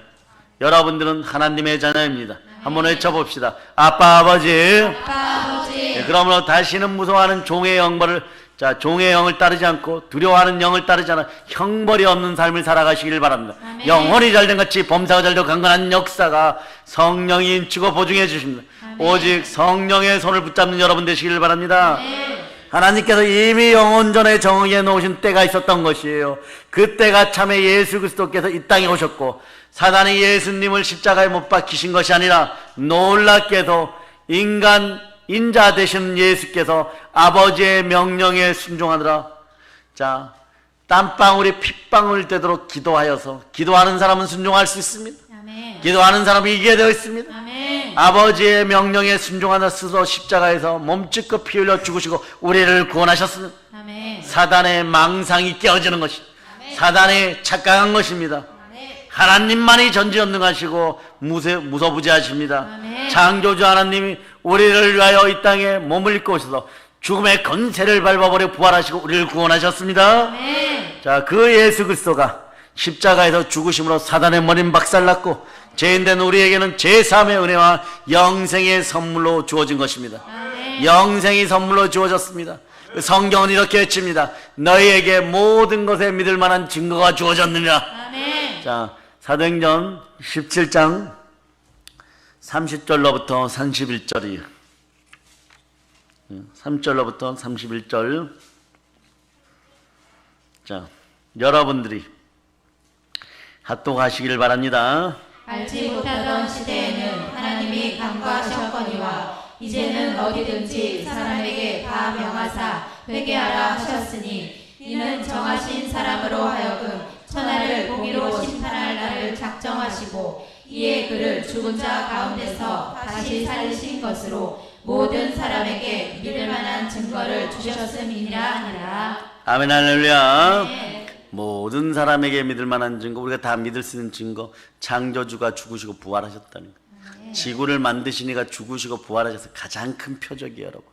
여러분들은 하나님의 자녀입니다. 한번 외쳐봅시다. 아빠 아버지. 아빠 아버지. 그러므로 다시는 무서워하는 종의 영벌을, 자, 종의 영을 따르지 않고 두려워하는 영을 따르지 않아 형벌이 없는 삶을 살아가시길 바랍니다. 아멘. 영혼이 잘된 같이 범사가 잘되고 강건한 역사가 성령이 인치고 보증해 주십니다. 아멘. 오직 성령의 손을 붙잡는 여러분 되시길 바랍니다. 아멘. 하나님께서 이미 영원전에 정하게 놓으신 때가 있었던 것이에요. 그 때가 참에 예수 그리스도께서 이 땅에 오셨고 사단이 예수님을 십자가에 못 박히신 것이 아니라 놀랍게도 인자 되신 예수께서 아버지의 명령에 순종하느라 자 땀방울이 핏방울 되도록 기도하여서 기도하는 사람은 순종할 수 있습니다. 아멘. 기도하는 사람은 이기게 되어 있습니다. 아멘. 아버지의 명령에 순종하는 스스로 십자가에서 몸짓고 피 흘려 죽으시고 우리를 구원하셨습니다. 아멘. 사단의 망상이 깨어지는 것이 사단의 착각한 것입니다. 하나님만이 전지전능하시고 무소부지하십니다. 아멘. 창조주 하나님이 우리를 위하여 이 땅에 몸을 입고 오셔서 죽음의 건세를 밟아버려 부활하시고 우리를 구원하셨습니다. 아멘. 자, 그 예수 그리스도가 십자가에서 죽으심으로 사단의 머리는 박살났고 죄인된 우리에게는 제3의 은혜와 영생의 선물로 주어진 것입니다. 아멘. 영생이 선물로 주어졌습니다. 성경은 이렇게 외칩니다. 너희에게 모든 것에 믿을 만한 증거가 주어졌느냐. 아멘. 자, 사도행전 17장 30절로부터 31절이에요. 3절로부터 31절. 자, 여러분들이 합독하시기를 바랍니다. 알지 못하던 시대에는 하나님이 간과하셨거니와 이제는 어디든지 사람에게 다 명하사 회개하라 하셨으니 이는 정하신 사람으로 하여금 천하를 공의로 심판할 날을 작정하시고 이에 그를 죽은 자 가운데서 다시 살리신 것으로 모든 사람에게 믿을 만한 증거를 주셨음이니라 하니라. 아멘 할렐루야. 네. 모든 사람에게 믿을 만한 증거, 우리가 다 믿을 수 있는 증거, 창조주가 죽으시고 부활하셨다는 거. 지구를 만드신 이가 죽으시고 부활하셔서 가장 큰 표적이에요, 여러분.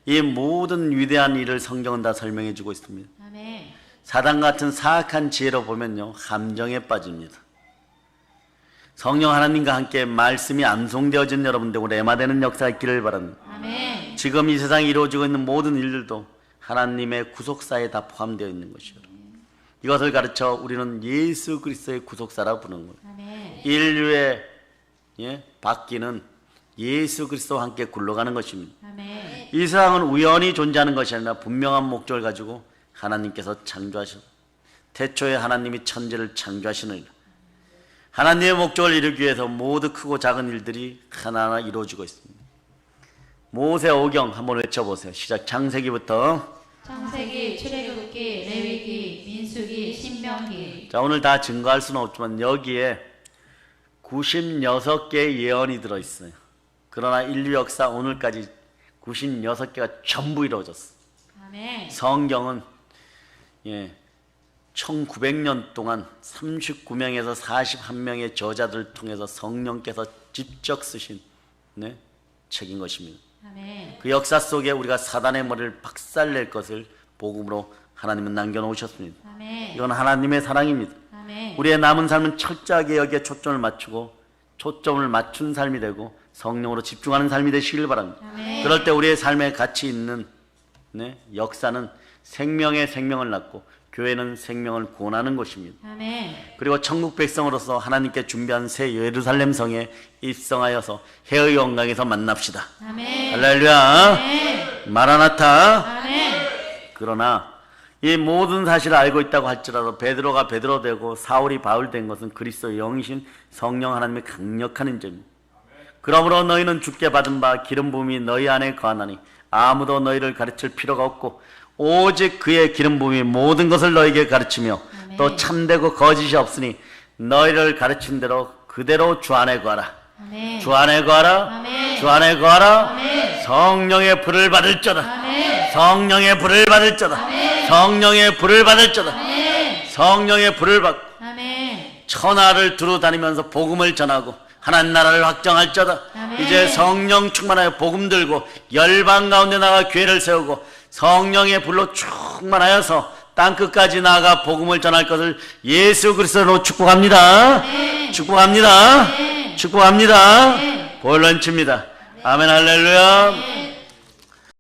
이 모든 위대한 일을 성경은 다 설명해 주고 있습니다. 아멘. 사단 같은 사악한 지혜로 보면요, 함정에 빠집니다. 성령 하나님과 함께 말씀이 암송되어진 여러분들 레마되는 역사가 있기를 바랍니다. 아멘. 지금 이 세상에 이루어지고 있는 모든 일들도 하나님의 구속사에 다 포함되어 있는 것이요. 이것을 가르쳐 우리는 예수 그리스도의 구속사라고 부르는 거예요. 아멘. 인류의 바뀌는 예수 그리스도와 함께 굴러가는 것입니다. 아멘. 이 세상은 우연히 존재하는 것이 아니라 분명한 목적을 가지고 하나님께서 창조하셨. 태초에 하나님이 천지를 창조하시느니라. 하나님의 목적을 이루기 위해서 모두 크고 작은 일들이 하나하나 이루어지고 있습니다. 모세오경 한번 외쳐보세요. 시작. 창세기부터 창세기, 출애굽기, 레위기, 민수기, 신명기. 자, 오늘 다 증거할 수는 없지만 여기에 96개의 예언이 들어있어요. 그러나 인류 역사 오늘까지 96개가 전부 이루어졌어요. 아멘. 성경은 1900년 동안 39명에서 41명의 저자들을 통해서 성령께서 직접 쓰신 책인 것입니다. 아멘. 그 역사 속에 우리가 사단의 머리를 박살낼 것을 복음으로 하나님은 남겨놓으셨습니다. 아멘. 이건 하나님의 사랑입니다. 아멘. 우리의 남은 삶은 철저하게 여기에 초점을 맞추고 초점을 맞춘 삶이 되고 성령으로 집중하는 삶이 되시길 바랍니다. 아멘. 그럴 때 우리의 삶에 가치 있는 역사는 생명의 생명을 낳고 교회는 생명을 구원하는 곳입니다. 아멘. 그리고 천국 백성으로서 하나님께 준비한 새 예루살렘 성에 입성하여서 해의 영광에서 만납시다. 아멘. 할렐루야. 아멘. 마라나타. 아멘. 그러나 이 모든 사실을 알고 있다고 할지라도 베드로가 베드로 되고 사울이 바울 된 것은 그리스도의 영이신 성령 하나님의 강력한 인재입니다. 그러므로 너희는 주께 받은 바 기름 부음이 너희 안에 거하나니 아무도 너희를 가르칠 필요가 없고 오직 그의 기름 부음이 모든 것을 너희에게 가르치며 아멘. 또 참되고 거짓이 없으니 너희를 가르친 대로 그대로 주 안에 거하라. 아멘. 주 안에 거하라. 아멘. 주 안에 거하라. 아멘. 성령의 불을 받을 자다. 아멘. 성령의 불을 받을 자다. 아멘. 성령의 불을 받을 자다. 아멘. 성령의 불을 받고 아멘. 천하를 두루 다니면서 복음을 전하고 하나님 나라를 확정할 자다. 아멘. 이제 성령 충만하여 복음 들고 열방 가운데 나가 교회를 세우고 성령의 불로 충만하여서 땅끝까지 나아가 복음을 전할 것을 예수 그리스도로 축복합니다. 아멘. 축복합니다. 아멘. 축복합니다. 아멘. 볼런칩니다. 아멘 할렐루야. 아멘.